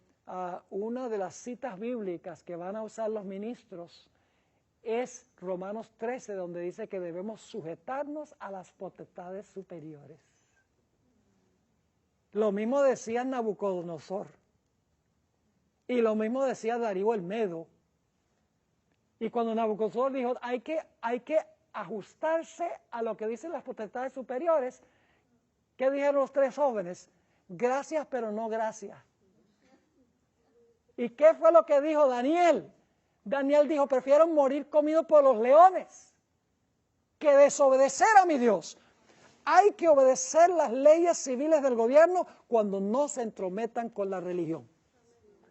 una de las citas bíblicas que van a usar los ministros es Romanos 13, donde dice que debemos sujetarnos a las potestades superiores. Lo mismo decía Nabucodonosor. Y lo mismo decía Darío el Medo. Y cuando Nabucodonosor dijo, hay que ajustarse a lo que dicen las potestades superiores, ¿qué dijeron los tres jóvenes? Gracias, pero no gracias. ¿Y qué fue lo que dijo Daniel? Daniel dijo, prefiero morir comido por los leones que desobedecer a mi Dios. Hay que obedecer las leyes civiles del gobierno cuando no se entrometan con la religión.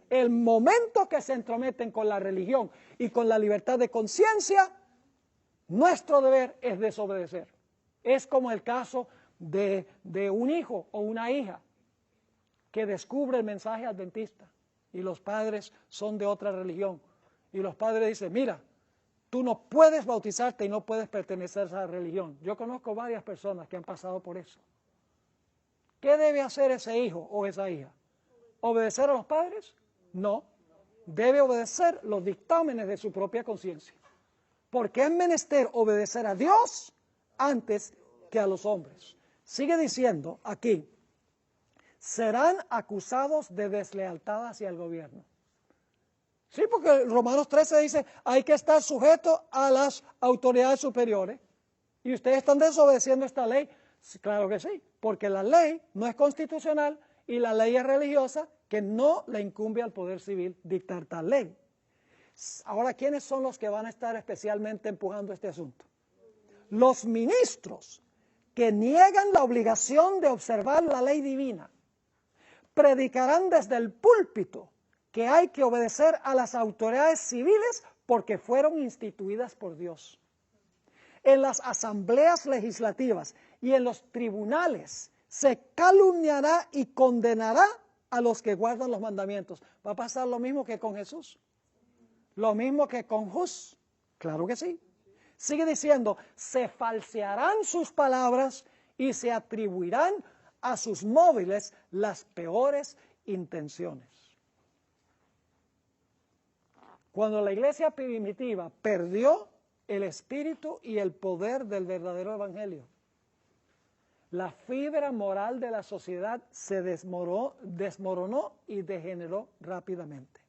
El momento que se entrometen con la religión y con la libertad de conciencia, nuestro deber es desobedecer. Es como el caso de un hijo o una hija que descubre el mensaje adventista y los padres son de otra religión. Y los padres dicen, mira, tú no puedes bautizarte y no puedes pertenecer a esa religión. Yo conozco varias personas que han pasado por eso. ¿Qué debe hacer ese hijo o esa hija? ¿Obedecer a los padres? No. Debe obedecer los dictámenes de su propia conciencia. Porque es menester obedecer a Dios antes que a los hombres. Sigue diciendo aquí, serán acusados de deslealtad hacia el gobierno. Sí, porque Romanos 13 dice, hay que estar sujeto a las autoridades superiores. ¿Y ustedes están desobedeciendo esta ley? Sí, claro que sí, porque la ley no es constitucional y la ley es religiosa, que no le incumbe al poder civil dictar tal ley. Ahora, ¿quiénes son los que van a estar especialmente empujando este asunto? Los ministros que niegan la obligación de observar la ley divina. Predicarán desde el púlpito que hay que obedecer a las autoridades civiles porque fueron instituidas por Dios. En las asambleas legislativas y en los tribunales se calumniará y condenará a los que guardan los mandamientos. ¿Va a pasar lo mismo que con Jesús? ¿Lo mismo que con Hus? Claro que sí. Sigue diciendo, se falsearán sus palabras y se atribuirán a sus móviles las peores intenciones. Cuando la iglesia primitiva perdió el espíritu y el poder del verdadero evangelio, la fibra moral de la sociedad se desmoronó y degeneró rápidamente.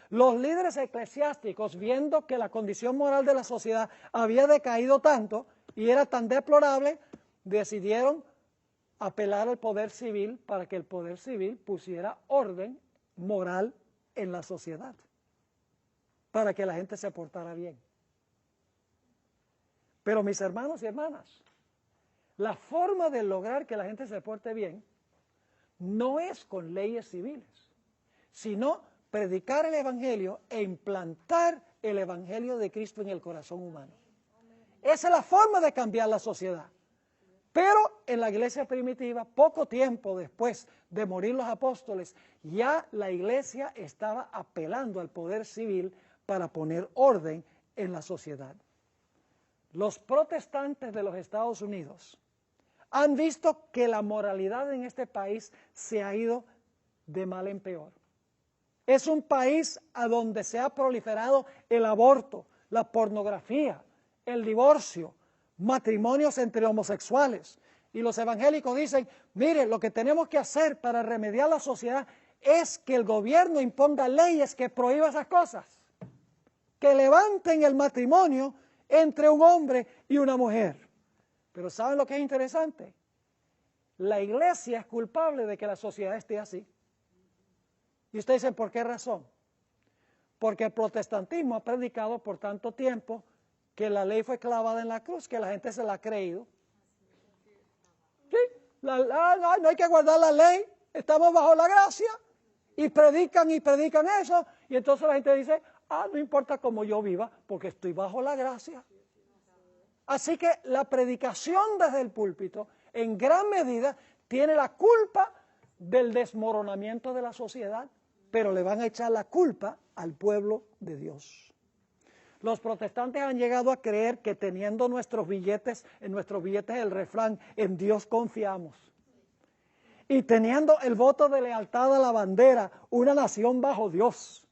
Los líderes eclesiásticos, viendo que la condición moral de la sociedad había decaído tanto y era tan deplorable, decidieron apelar al poder civil para que el poder civil pusiera orden moral en la sociedad, para que la gente se portara bien. Pero mis hermanos y hermanas, la forma de lograr que la gente se porte bien no es con leyes civiles, sino predicar el evangelio e implantar el Evangelio de Cristo en el corazón humano. Esa es la forma de cambiar la sociedad. Pero en la iglesia primitiva, poco tiempo después de morir los apóstoles, ya la iglesia estaba apelando al poder civil para poner orden en la sociedad. Los protestantes de los Estados Unidos han visto que la moralidad en este país se ha ido de mal en peor. Es un país a donde se ha proliferado el aborto, la pornografía, el divorcio, matrimonios entre homosexuales. Y los evangélicos dicen, mire, lo que tenemos que hacer para remediar la sociedad es que el gobierno imponga leyes que prohíban esas cosas, que levanten el matrimonio entre un hombre y una mujer. Pero ¿saben lo que es interesante? La iglesia es culpable de que la sociedad esté así. Y ustedes dicen, ¿por qué razón? Porque el protestantismo ha predicado por tanto tiempo que la ley fue clavada en la cruz, que la gente se la ha creído. Sí, no hay que guardar la ley, estamos bajo la gracia, y predican eso, y entonces la gente dice, no importa cómo yo viva, porque estoy bajo la gracia. Así que la predicación desde el púlpito, en gran medida, tiene la culpa del desmoronamiento de la sociedad, pero le van a echar la culpa al pueblo de Dios. Los protestantes han llegado a creer que teniendo en nuestros billetes el refrán, en Dios confiamos. Y teniendo el voto de lealtad a la bandera, una nación bajo Dios.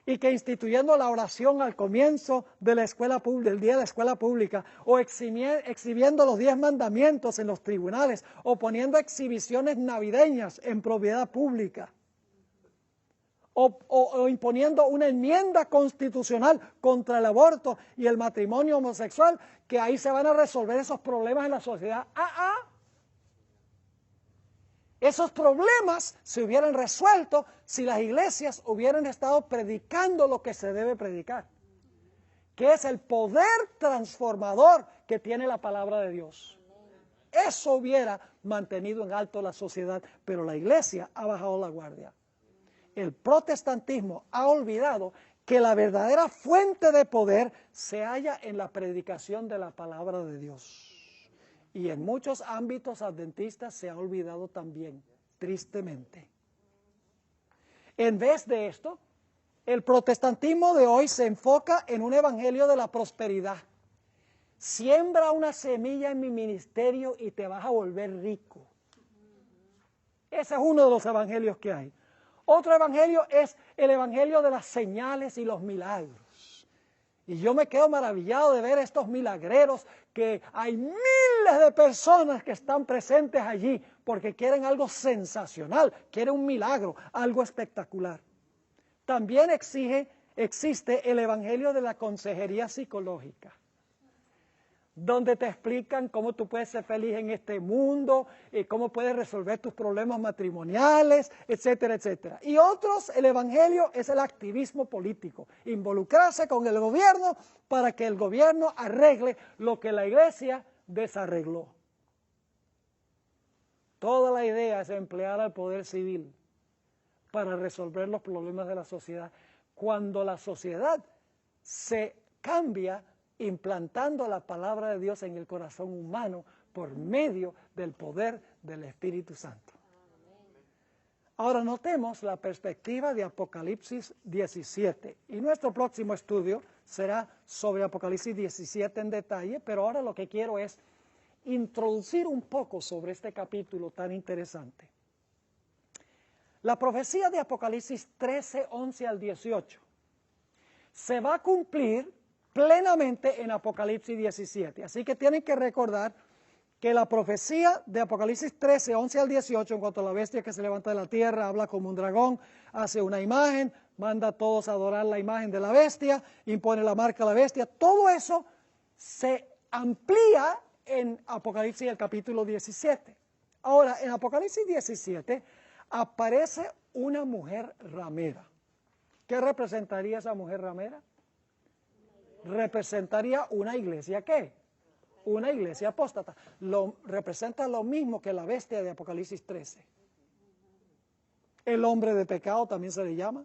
Y que instituyendo la oración al comienzo de la escuela del día de la escuela pública, o exhibiendo los 10 mandamientos en los tribunales, o poniendo exhibiciones navideñas en propiedad pública, o imponiendo una enmienda constitucional contra el aborto y el matrimonio homosexual, que ahí se van a resolver esos problemas en la sociedad. Esos problemas se hubieran resuelto si las iglesias hubieran estado predicando lo que se debe predicar, que es el poder transformador que tiene la palabra de Dios. Eso hubiera mantenido en alto la sociedad, pero la iglesia ha bajado la guardia. El protestantismo ha olvidado que la verdadera fuente de poder se halla en la predicación de la palabra de Dios. Y en muchos ámbitos adventistas se ha olvidado también, tristemente. En vez de esto, el protestantismo de hoy se enfoca en un evangelio de la prosperidad. Siembra una semilla en mi ministerio y te vas a volver rico. Ese es uno de los evangelios que hay. Otro evangelio es el evangelio de las señales y los milagros. Y yo me quedo maravillado de ver estos milagreros, que hay miles de personas que están presentes allí porque quieren algo sensacional, quieren un milagro, algo espectacular. También existe el evangelio de la consejería psicológica, donde te explican cómo tú puedes ser feliz en este mundo, cómo puedes resolver tus problemas matrimoniales, etcétera, etcétera. Y otros, el evangelio es el activismo político, involucrarse con el gobierno para que el gobierno arregle lo que la iglesia desarregló. Toda la idea es emplear al poder civil para resolver los problemas de la sociedad, cuando la sociedad se cambia implantando la palabra de Dios en el corazón humano por medio del poder del Espíritu Santo. Ahora notemos la perspectiva de Apocalipsis 17, y nuestro próximo estudio será sobre Apocalipsis 17 en detalle, pero ahora lo que quiero es introducir un poco sobre este capítulo tan interesante. La profecía de Apocalipsis 13, 11 al 18 se va a cumplir plenamente en Apocalipsis 17. Así que tienen que recordar que la profecía de Apocalipsis 13, 11 al 18, en cuanto a la bestia que se levanta de la tierra, habla como un dragón, hace una imagen, manda a todos a adorar la imagen de la bestia, impone la marca a la bestia, todo eso se amplía en Apocalipsis el capítulo 17. Ahora, en Apocalipsis 17 aparece una mujer ramera. ¿Qué representaría esa mujer ramera? Representaría una iglesia, ¿qué? Una iglesia apóstata. Representa lo mismo que la bestia de Apocalipsis 13. El hombre de pecado también se le llama.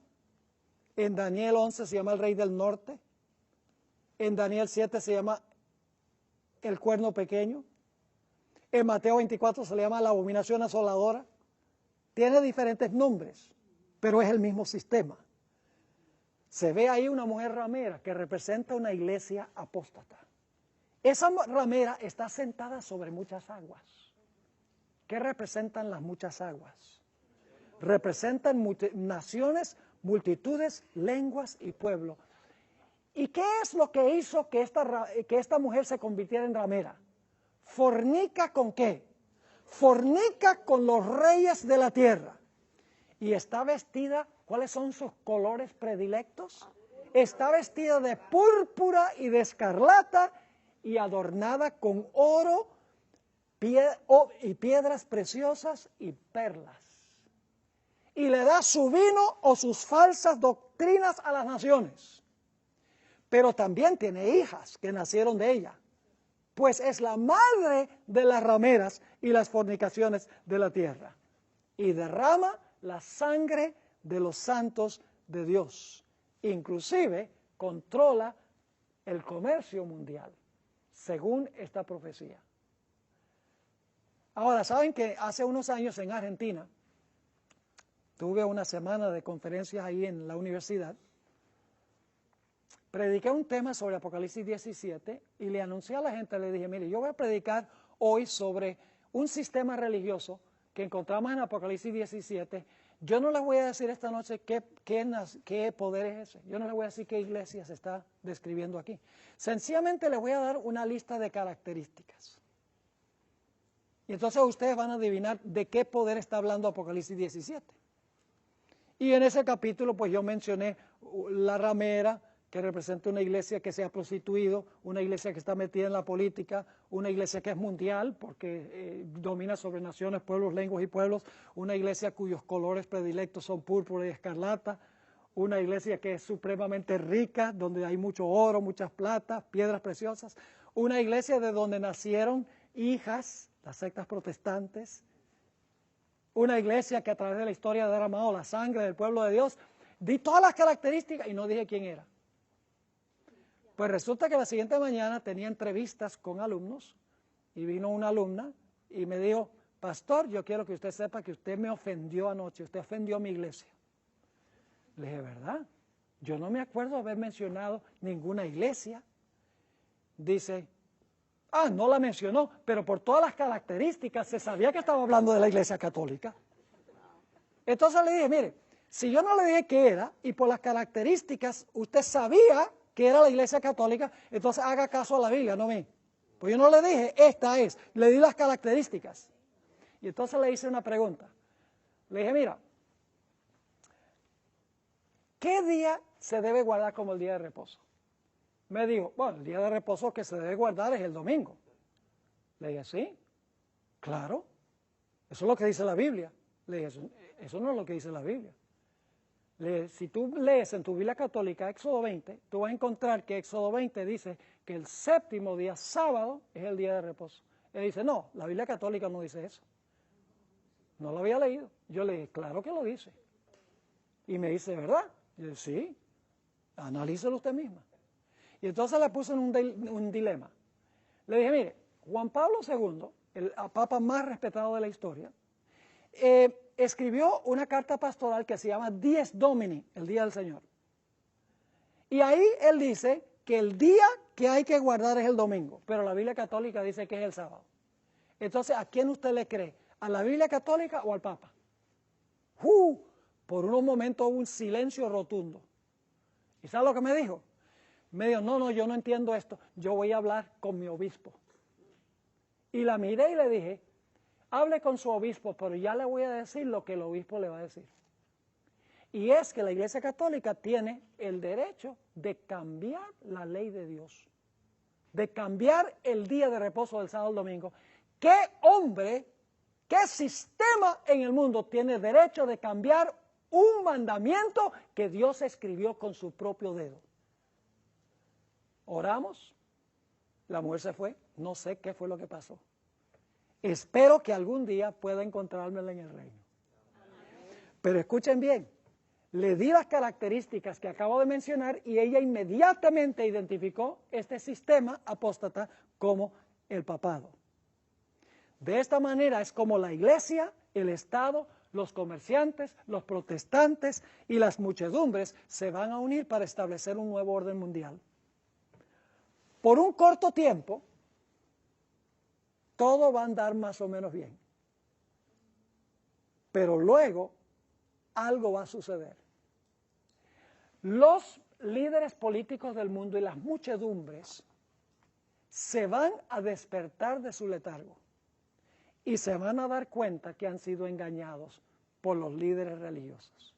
En Daniel 11 se llama el rey del norte. En Daniel 7 se llama el cuerno pequeño. En Mateo 24 se le llama la abominación asoladora. Tiene diferentes nombres, pero es el mismo sistema. Se ve ahí una mujer ramera que representa una iglesia apóstata. Esa ramera está sentada sobre muchas aguas. ¿Qué representan las muchas aguas? Representan naciones, multitudes, lenguas y pueblos. ¿Y qué es lo que hizo que esta mujer se convirtiera en ramera? ¿Fornica con qué? Fornica con los reyes de la tierra. Y está vestida, ¿cuáles son sus colores predilectos? Está vestida de púrpura y de escarlata y adornada con oro y piedras preciosas y perlas. Y le da su vino o sus falsas doctrinas a las naciones. Pero también tiene hijas que nacieron de ella, pues es la madre de las rameras y las fornicaciones de la tierra. Y derrama la sangre de los santos de Dios. Inclusive controla el comercio mundial, según esta profecía. Ahora, ¿saben que hace unos años en Argentina tuve una semana de conferencias ahí en la universidad? Prediqué un tema sobre Apocalipsis 17 y le anuncié a la gente, le dije, mire, yo voy a predicar hoy sobre un sistema religioso que encontramos en Apocalipsis 17. Yo no les voy a decir esta noche qué poder es ese. Yo no les voy a decir qué iglesia se está describiendo aquí. Sencillamente les voy a dar una lista de características. Y entonces ustedes van a adivinar de qué poder está hablando Apocalipsis 17. Y en ese capítulo pues yo mencioné la ramera, que representa una iglesia que se ha prostituido, una iglesia que está metida en la política, una iglesia que es mundial porque domina sobre naciones, pueblos, lenguas y pueblos, una iglesia cuyos colores predilectos son púrpura y escarlata, una iglesia que es supremamente rica, donde hay mucho oro, muchas platas, piedras preciosas, una iglesia de donde nacieron hijas, las sectas protestantes, una iglesia que a través de la historia ha derramado la sangre del pueblo de Dios. Di todas las características y no dije quién era. Pues resulta que la siguiente mañana tenía entrevistas con alumnos y vino una alumna y me dijo, pastor, yo quiero que usted sepa que usted me ofendió anoche, usted ofendió a mi iglesia. Le dije, ¿verdad? Yo no me acuerdo haber mencionado ninguna iglesia. Dice, no la mencionó, pero por todas las características se sabía que estaba hablando de la iglesia católica. Entonces le dije, mire, si yo no le dije qué era y por las características usted sabía que era la iglesia católica, entonces haga caso a la Biblia, no a mí. Pues yo no le dije, esta es, le di las características. Y entonces le hice una pregunta. Le dije, mira, ¿qué día se debe guardar como el día de reposo? Me dijo, bueno, el día de reposo que se debe guardar es el domingo. Le dije, ¿sí? Claro, eso es lo que dice la Biblia. Le dije, eso no es lo que dice la Biblia. Si tú lees en tu Biblia católica Éxodo 20, tú vas a encontrar que Éxodo 20 dice que el séptimo día, sábado, es el día de reposo. Él dice, no, la Biblia católica no dice eso. No lo había leído. Yo le dije, claro que lo dice. Y me dice, ¿verdad? Y yo dije, sí, analícelo usted misma. Y entonces le puse en un dilema. Le dije, mire, Juan Pablo II, el papa más respetado de la historia, escribió una carta pastoral que se llama Dies Domini, el Día del Señor. Y ahí él dice que el día que hay que guardar es el domingo, pero la Biblia católica dice que es el sábado. Entonces, ¿a quién usted le cree? ¿A la Biblia católica o al Papa? Por unos momentos hubo un silencio rotundo. ¿Y sabe lo que me dijo? Me dijo, no, yo no entiendo esto, yo voy a hablar con mi obispo. Y la miré y le dije, hable con su obispo, pero ya le voy a decir lo que el obispo le va a decir. Y es que la Iglesia Católica tiene el derecho de cambiar la ley de Dios, de cambiar el día de reposo del sábado al domingo. ¿Qué hombre, qué sistema en el mundo tiene derecho de cambiar un mandamiento que Dios escribió con su propio dedo? Oramos, la mujer se fue, no sé qué fue lo que pasó. Espero que algún día pueda encontrármela en el reino. Pero escuchen bien, Le di las características que acabo de mencionar y ella inmediatamente identificó este sistema apóstata como el papado. De esta manera es como la iglesia, el Estado, los comerciantes, los protestantes y las muchedumbres se van a unir para establecer un nuevo orden mundial. Por un corto tiempo, todo va a andar más o menos bien. Pero luego, algo va a suceder. Los líderes políticos del mundo y las muchedumbres se van a despertar de su letargo y se van a dar cuenta que han sido engañados por los líderes religiosos.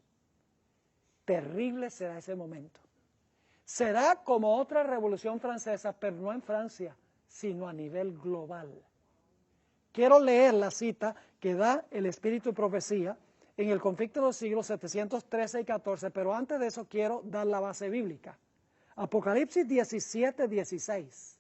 Terrible será ese momento. Será como otra revolución francesa, pero no en Francia, sino a nivel global. Quiero leer la cita que da el Espíritu de Profecía en el conflicto de los siglos 713 y 14, pero antes de eso quiero dar la base bíblica. Apocalipsis 17, 16.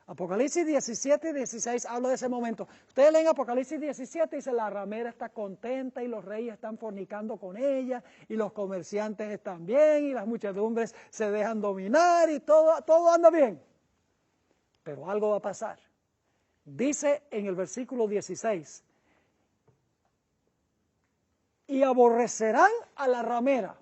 Apocalipsis 17 y 16 habla de ese momento. Ustedes leen Apocalipsis 17 y dice, la ramera está contenta y los reyes están fornicando con ella y los comerciantes están bien y las muchedumbres se dejan dominar y todo anda bien. Pero algo va a pasar. Dice en el versículo 16, y aborrecerán a la ramera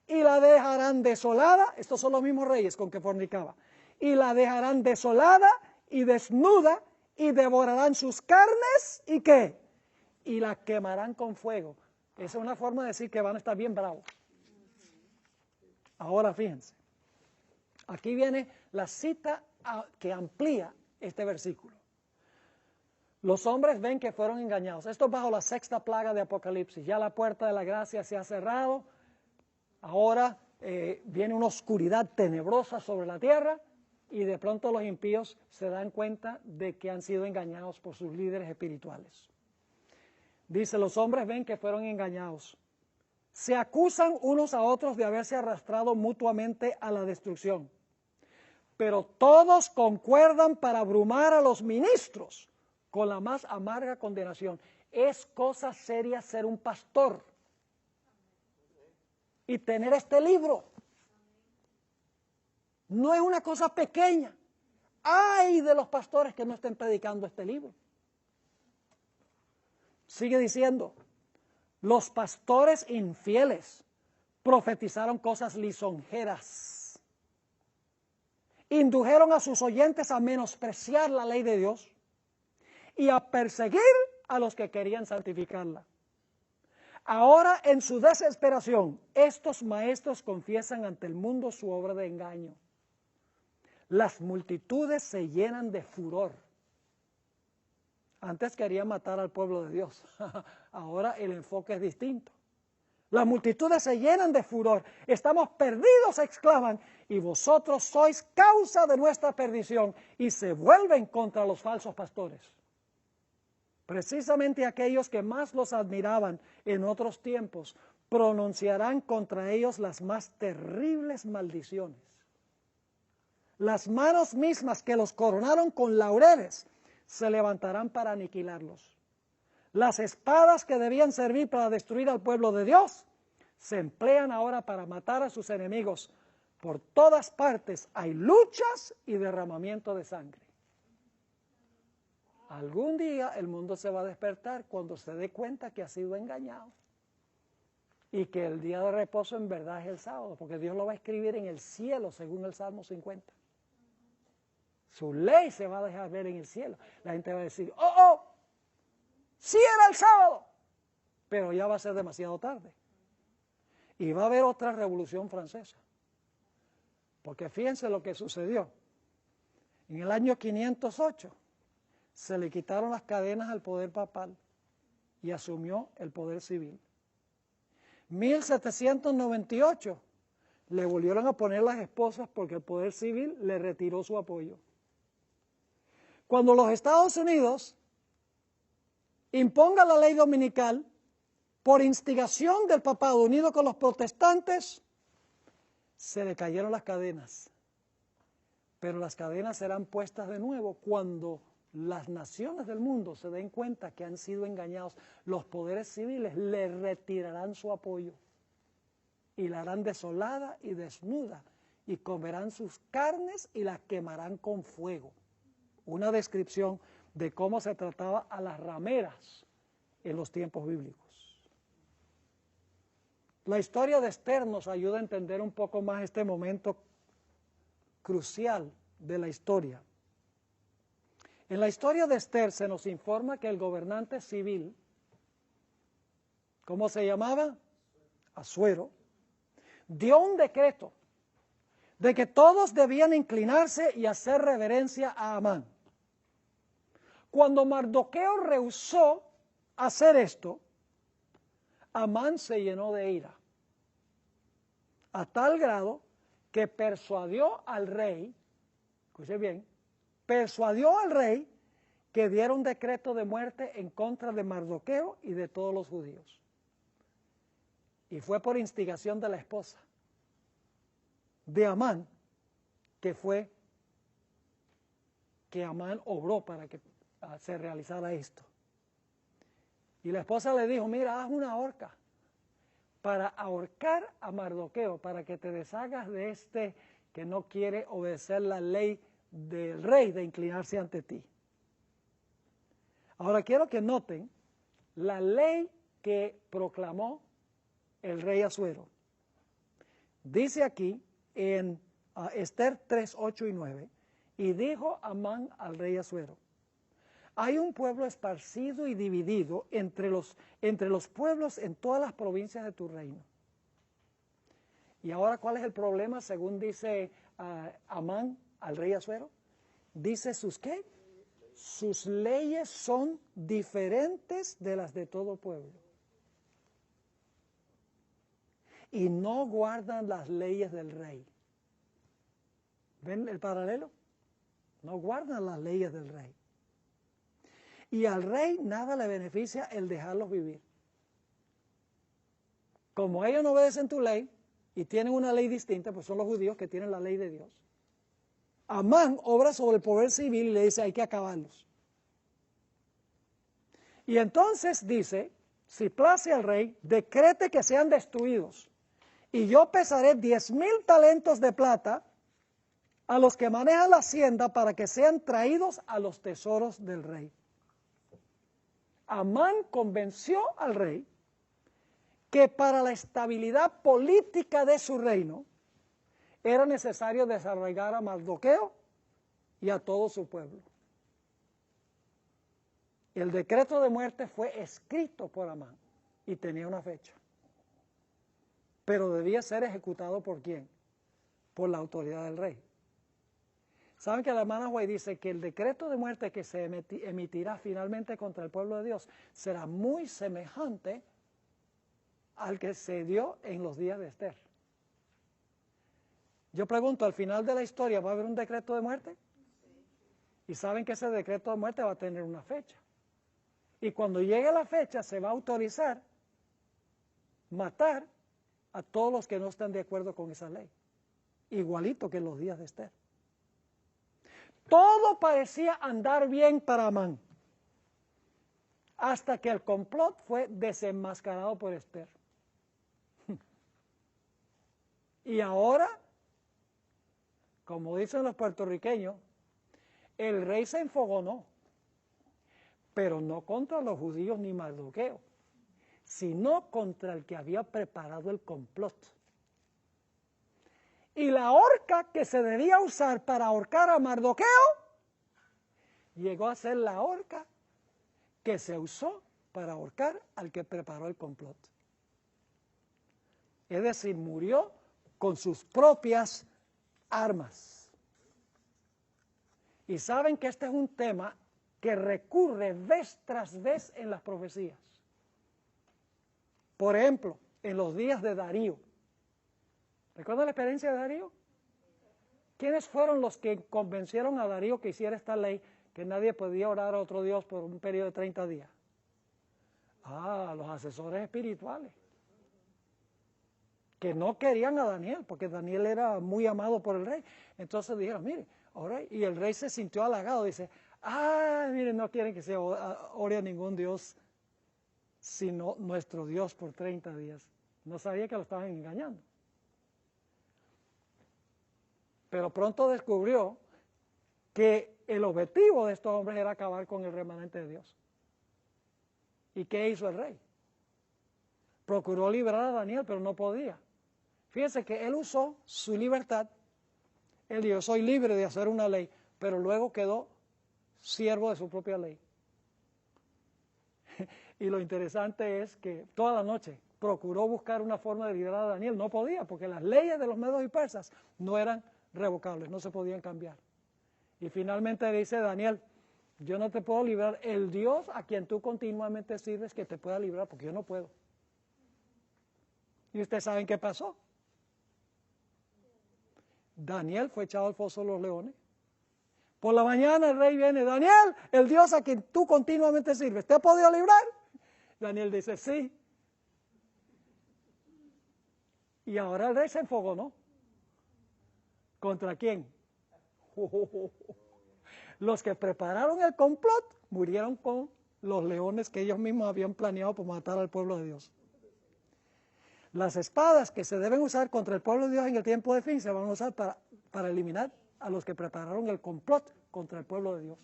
y la dejarán desolada. Estos son los mismos reyes con que fornicaba. Y la dejarán desolada y desnuda y devorarán sus carnes y ¿qué? Y la quemarán con fuego. Esa es una forma de decir que van a estar bien bravos. Ahora fíjense, aquí viene la cita que amplía este versículo. Los hombres ven que fueron engañados. Esto es bajo la sexta plaga de Apocalipsis. Ya la puerta de la gracia se ha cerrado. Ahora viene una oscuridad tenebrosa sobre la tierra y de pronto los impíos se dan cuenta de que han sido engañados por sus líderes espirituales. Dice, los hombres ven que fueron engañados. Se acusan unos a otros de haberse arrastrado mutuamente a la destrucción. Pero todos concuerdan para abrumar a los ministros con la más amarga condenación. Es cosa seria ser un pastor y tener este libro. No es una cosa pequeña. ¡Ay de los pastores que no estén predicando este libro! Sigue diciendo, los pastores infieles profetizaron cosas lisonjeras. Indujeron a sus oyentes a menospreciar la ley de Dios y a perseguir a los que querían santificarla. Ahora, en su desesperación, estos maestros confiesan ante el mundo su obra de engaño. Las multitudes se llenan de furor. Antes querían matar al pueblo de Dios. Ahora el enfoque es distinto. Las multitudes se llenan de furor. Estamos perdidos, exclaman, y vosotros sois causa de nuestra perdición. Y se vuelven contra los falsos pastores. Precisamente aquellos que más los admiraban en otros tiempos pronunciarán contra ellos las más terribles maldiciones. Las manos mismas que los coronaron con laureles se levantarán para aniquilarlos. Las espadas que debían servir para destruir al pueblo de Dios se emplean ahora para matar a sus enemigos. Por todas partes hay luchas y derramamiento de sangre. Algún día el mundo se va a despertar cuando se dé cuenta que ha sido engañado y que el día de reposo en verdad es el sábado, porque Dios lo va a escribir en el cielo según el Salmo 50. Su ley se va a dejar ver en el cielo. La gente va a decir, sí era el sábado, pero ya va a ser demasiado tarde. Y va a haber otra revolución francesa. Porque fíjense lo que sucedió. En el año 508 se le quitaron las cadenas al poder papal y asumió el poder civil. 1798 le volvieron a poner las esposas porque el poder civil le retiró su apoyo. Cuando los Estados Unidos impongan la ley dominical por instigación del papado unido con los protestantes, se le cayeron las cadenas. Pero las cadenas serán puestas de nuevo cuando las naciones del mundo se den cuenta que han sido engañados. Los poderes civiles le retirarán su apoyo. y la harán desolada y desnuda, y comerán sus carnes y las quemarán con fuego. Una descripción de cómo se trataba a las rameras en los tiempos bíblicos. La historia de Esther nos ayuda a entender un poco más este momento crucial de la historia. En la historia de Esther se nos informa que el gobernante civil, ¿cómo se llamaba? Asuero, dio un decreto de que todos debían inclinarse y hacer reverencia a Amán. Cuando Mardoqueo rehusó hacer esto, Amán se llenó de ira, a tal grado que persuadió al rey, escuche bien, persuadió al rey que diera un decreto de muerte en contra de Mardoqueo y de todos los judíos. Y fue por instigación de la esposa de Amán que Amán obró para que se realizara esto. Y la esposa le dijo, mira, haz una horca para ahorcar a Mardoqueo, para que te deshagas de este que no quiere obedecer la ley del rey de inclinarse ante ti. Ahora quiero que noten la ley que proclamó el rey Asuero. Dice aquí en Esther 3, 8 y 9, y dijo Amán al rey Asuero, hay un pueblo esparcido y dividido entre los pueblos en todas las provincias de tu reino. Y ahora, ¿cuál es el problema según dice Amán al rey Asuero? Dice sus ¿qué? Sus leyes son diferentes de las de todo pueblo. Y no guardan las leyes del rey. ¿Ven el paralelo? No guardan las leyes del rey. Y al rey nada le beneficia el dejarlos vivir. Como ellos no obedecen tu ley y tienen una ley distinta, pues son los judíos que tienen la ley de Dios. Amán obra sobre el poder civil y le dice hay que acabarlos. Y entonces dice, si place al rey, decrete que sean destruidos. Y yo pesaré 10,000 talentos de plata a los que manejan la hacienda para que sean traídos a los tesoros del rey. Amán convenció al rey que para la estabilidad política de su reino era necesario desarraigar a Mardoqueo y a todo su pueblo. El decreto de muerte fue escrito por Amán y tenía una fecha. Pero debía ser ejecutado ¿por quién? Por la autoridad del rey. ¿Saben que la hermana White dice que el decreto de muerte que se emitirá finalmente contra el pueblo de Dios será muy semejante al que se dio en los días de Esther? Yo pregunto, ¿al final de la historia va a haber un decreto de muerte? Y saben que ese decreto de muerte va a tener una fecha. Y cuando llegue la fecha se va a autorizar matar a todos los que no están de acuerdo con esa ley. Igualito que en los días de Esther. Todo parecía andar bien para Amán, hasta que el complot fue desenmascarado por Esther. Y ahora, como dicen los puertorriqueños, el rey se enfogonó, pero no contra los judíos ni Mardoqueo, sino contra el que había preparado el complot. Y la horca que se debía usar para ahorcar a Mardoqueo llegó a ser la horca que se usó para ahorcar al que preparó el complot. Es decir, murió con sus propias armas. Y saben que este es un tema que recurre vez tras vez en las profecías. Por ejemplo, en los días de Darío. ¿Recuerdan la experiencia de Darío? ¿Quiénes fueron los que convencieron a Darío que hiciera esta ley que nadie podía orar a otro Dios por un periodo de 30 días? Los asesores espirituales, que no querían a Daniel, porque Daniel era muy amado por el rey. Entonces dijeron, mire, ahora, y el rey se sintió halagado, dice, miren, no quieren que se ore a ningún Dios, sino nuestro Dios por 30 días. No sabía que lo estaban engañando. Pero pronto descubrió que el objetivo de estos hombres era acabar con el remanente de Dios. ¿Y qué hizo el rey? Procuró liberar a Daniel, pero no podía. Fíjense que él usó su libertad. Él dijo, soy libre de hacer una ley, pero luego quedó siervo de su propia ley. Y lo interesante es que toda la noche procuró buscar una forma de liberar a Daniel. No podía, porque las leyes de los medos y persas no eran revocables, no se podían cambiar. Y finalmente dice Daniel, yo no te puedo librar, el Dios a quien tú continuamente sirves que te pueda librar, porque yo no puedo. ¿Y ustedes saben qué pasó? Daniel fue echado al foso de los leones. Por la mañana el rey viene, Daniel, el Dios a quien tú continuamente sirves, ¿te ha podido librar? Daniel dice, sí. Y ahora el rey se enfogonó. ¿Contra quién? Los que prepararon el complot murieron con los leones que ellos mismos habían planeado para matar al pueblo de Dios. Las espadas que se deben usar contra el pueblo de Dios en el tiempo de fin se van a usar para eliminar a los que prepararon el complot contra el pueblo de Dios.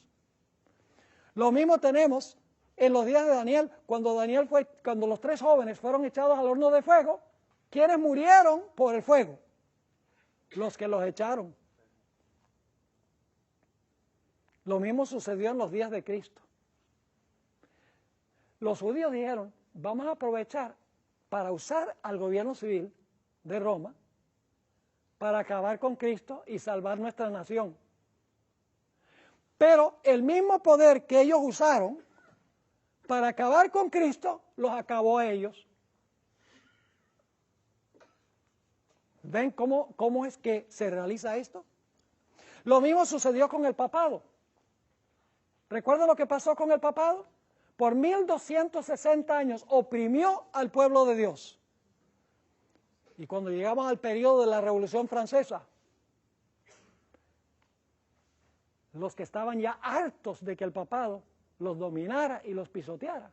Lo mismo tenemos en los días de Daniel, cuando los 3 jóvenes fueron echados al horno de fuego. ¿Quiénes murieron por el fuego? Los que los echaron. Lo mismo sucedió en los días de Cristo. Los judíos dijeron, vamos a aprovechar para usar al gobierno civil de Roma para acabar con Cristo y salvar nuestra nación. Pero el mismo poder que ellos usaron para acabar con Cristo, los acabó a ellos. ¿Ven cómo es que se realiza esto? Lo mismo sucedió con el papado. ¿Recuerdan lo que pasó con el papado? Por 1260 años oprimió al pueblo de Dios. Y cuando llegamos al periodo de la Revolución Francesa, los que estaban ya hartos de que el papado los dominara y los pisoteara.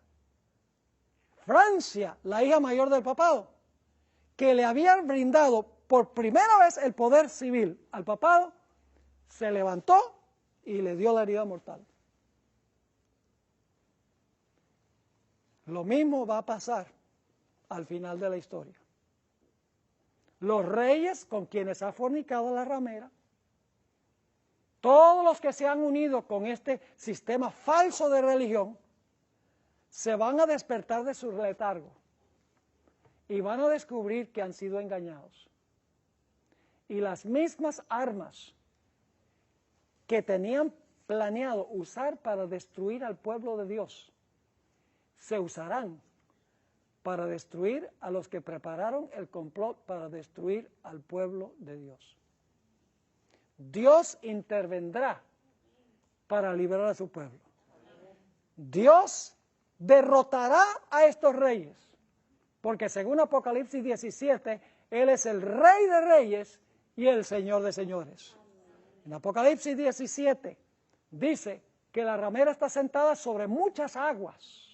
Francia, la hija mayor del papado, que le había brindado por primera vez el poder civil al papado, se levantó y le dio la herida mortal. Lo mismo va a pasar al final de la historia. Los reyes con quienes ha fornicado la ramera, todos los que se han unido con este sistema falso de religión, se van a despertar de su letargo y van a descubrir que han sido engañados. Y las mismas armas que tenían planeado usar para destruir al pueblo de Dios, se usarán para destruir a los que prepararon el complot para destruir al pueblo de Dios. Dios intervendrá para liberar a su pueblo. Dios derrotará a estos reyes, porque según Apocalipsis 17, Él es el Rey de Reyes y el Señor de Señores. En Apocalipsis 17 dice que la ramera está sentada sobre muchas aguas,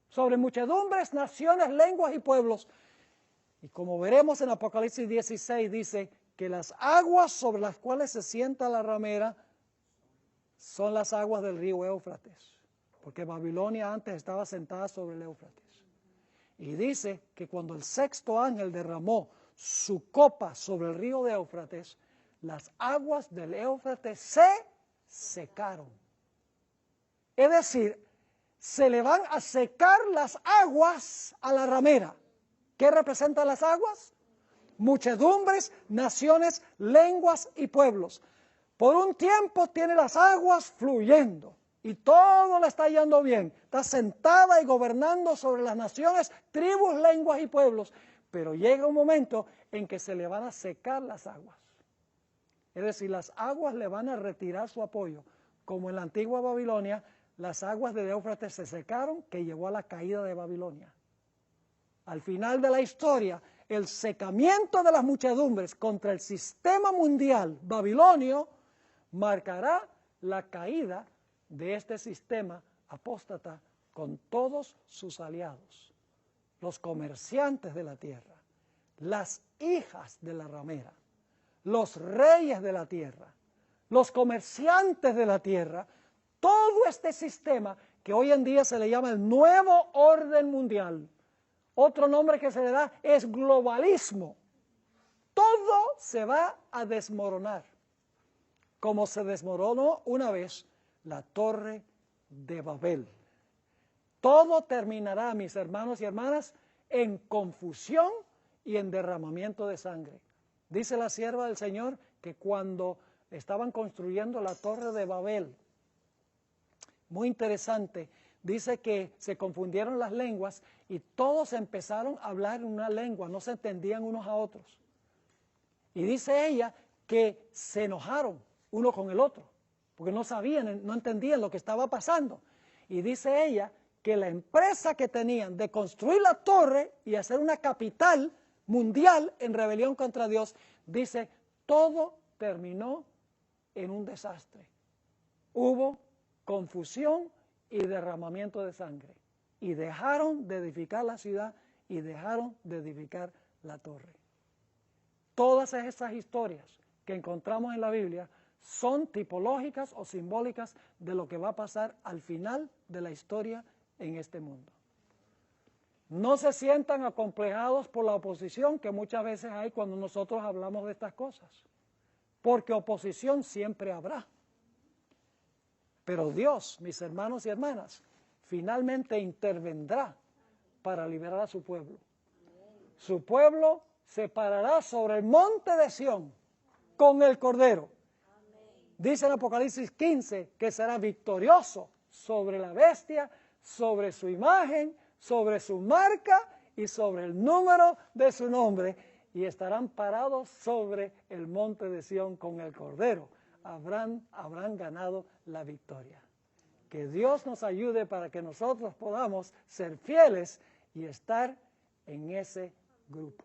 sobre muchedumbres, naciones, lenguas y pueblos. Y como veremos en Apocalipsis 16, dice que las aguas sobre las cuales se sienta la ramera son las aguas del río Éufrates, porque Babilonia antes estaba sentada sobre el Éufrates. Y dice que cuando el 6º ángel derramó su copa sobre el río de Éufrates, las aguas del Éufrates se secaron. Es decir, se le van a secar las aguas a la ramera. ¿Qué representan las aguas? Muchedumbres, naciones, lenguas y pueblos. Por un tiempo tiene las aguas fluyendo y todo le está yendo bien. Está sentada y gobernando sobre las naciones, tribus, lenguas y pueblos. Pero llega un momento en que se le van a secar las aguas. Es decir, las aguas le van a retirar su apoyo. Como en la antigua Babilonia, las aguas de Éufrates se secaron, que llevó a la caída de Babilonia. Al final de la historia, el secamiento de las muchedumbres contra el sistema mundial babilonio marcará la caída de este sistema apóstata con todos sus aliados, los comerciantes de la tierra, las hijas de la ramera, los reyes de la tierra, los comerciantes de la tierra, todo este sistema que hoy en día se le llama el nuevo orden mundial. Otro nombre que se le da es globalismo. Todo se va a desmoronar, como se desmoronó una vez la Torre de Babel. Todo terminará, mis hermanos y hermanas, en confusión y en derramamiento de sangre. Dice la sierva del Señor que cuando estaban construyendo la Torre de Babel, muy interesante, dice que se confundieron las lenguas y todos empezaron a hablar en una lengua, no se entendían unos a otros. Y dice ella que se enojaron uno con el otro, porque no sabían, no entendían lo que estaba pasando. Y dice ella que la empresa que tenían de construir la torre y hacer una capital mundial en rebelión contra Dios, dice, todo terminó en un desastre. Hubo confusión y derramamiento de sangre. Y dejaron de edificar la ciudad y dejaron de edificar la torre. Todas esas historias que encontramos en la Biblia son tipológicas o simbólicas de lo que va a pasar al final de la historia en este mundo. No se sientan acomplejados por la oposición que muchas veces hay cuando nosotros hablamos de estas cosas, porque oposición siempre habrá. Pero Dios, mis hermanos y hermanas, finalmente intervendrá para liberar a su pueblo. Su pueblo se parará sobre el monte de Sión con el Cordero. Dice en Apocalipsis 15 que será victorioso sobre la bestia, sobre su imagen, sobre su marca y sobre el número de su nombre, y estarán parados sobre el monte de Sión con el Cordero. Habrán ganado la victoria. Que Dios nos ayude para que nosotros podamos ser fieles y estar en ese grupo.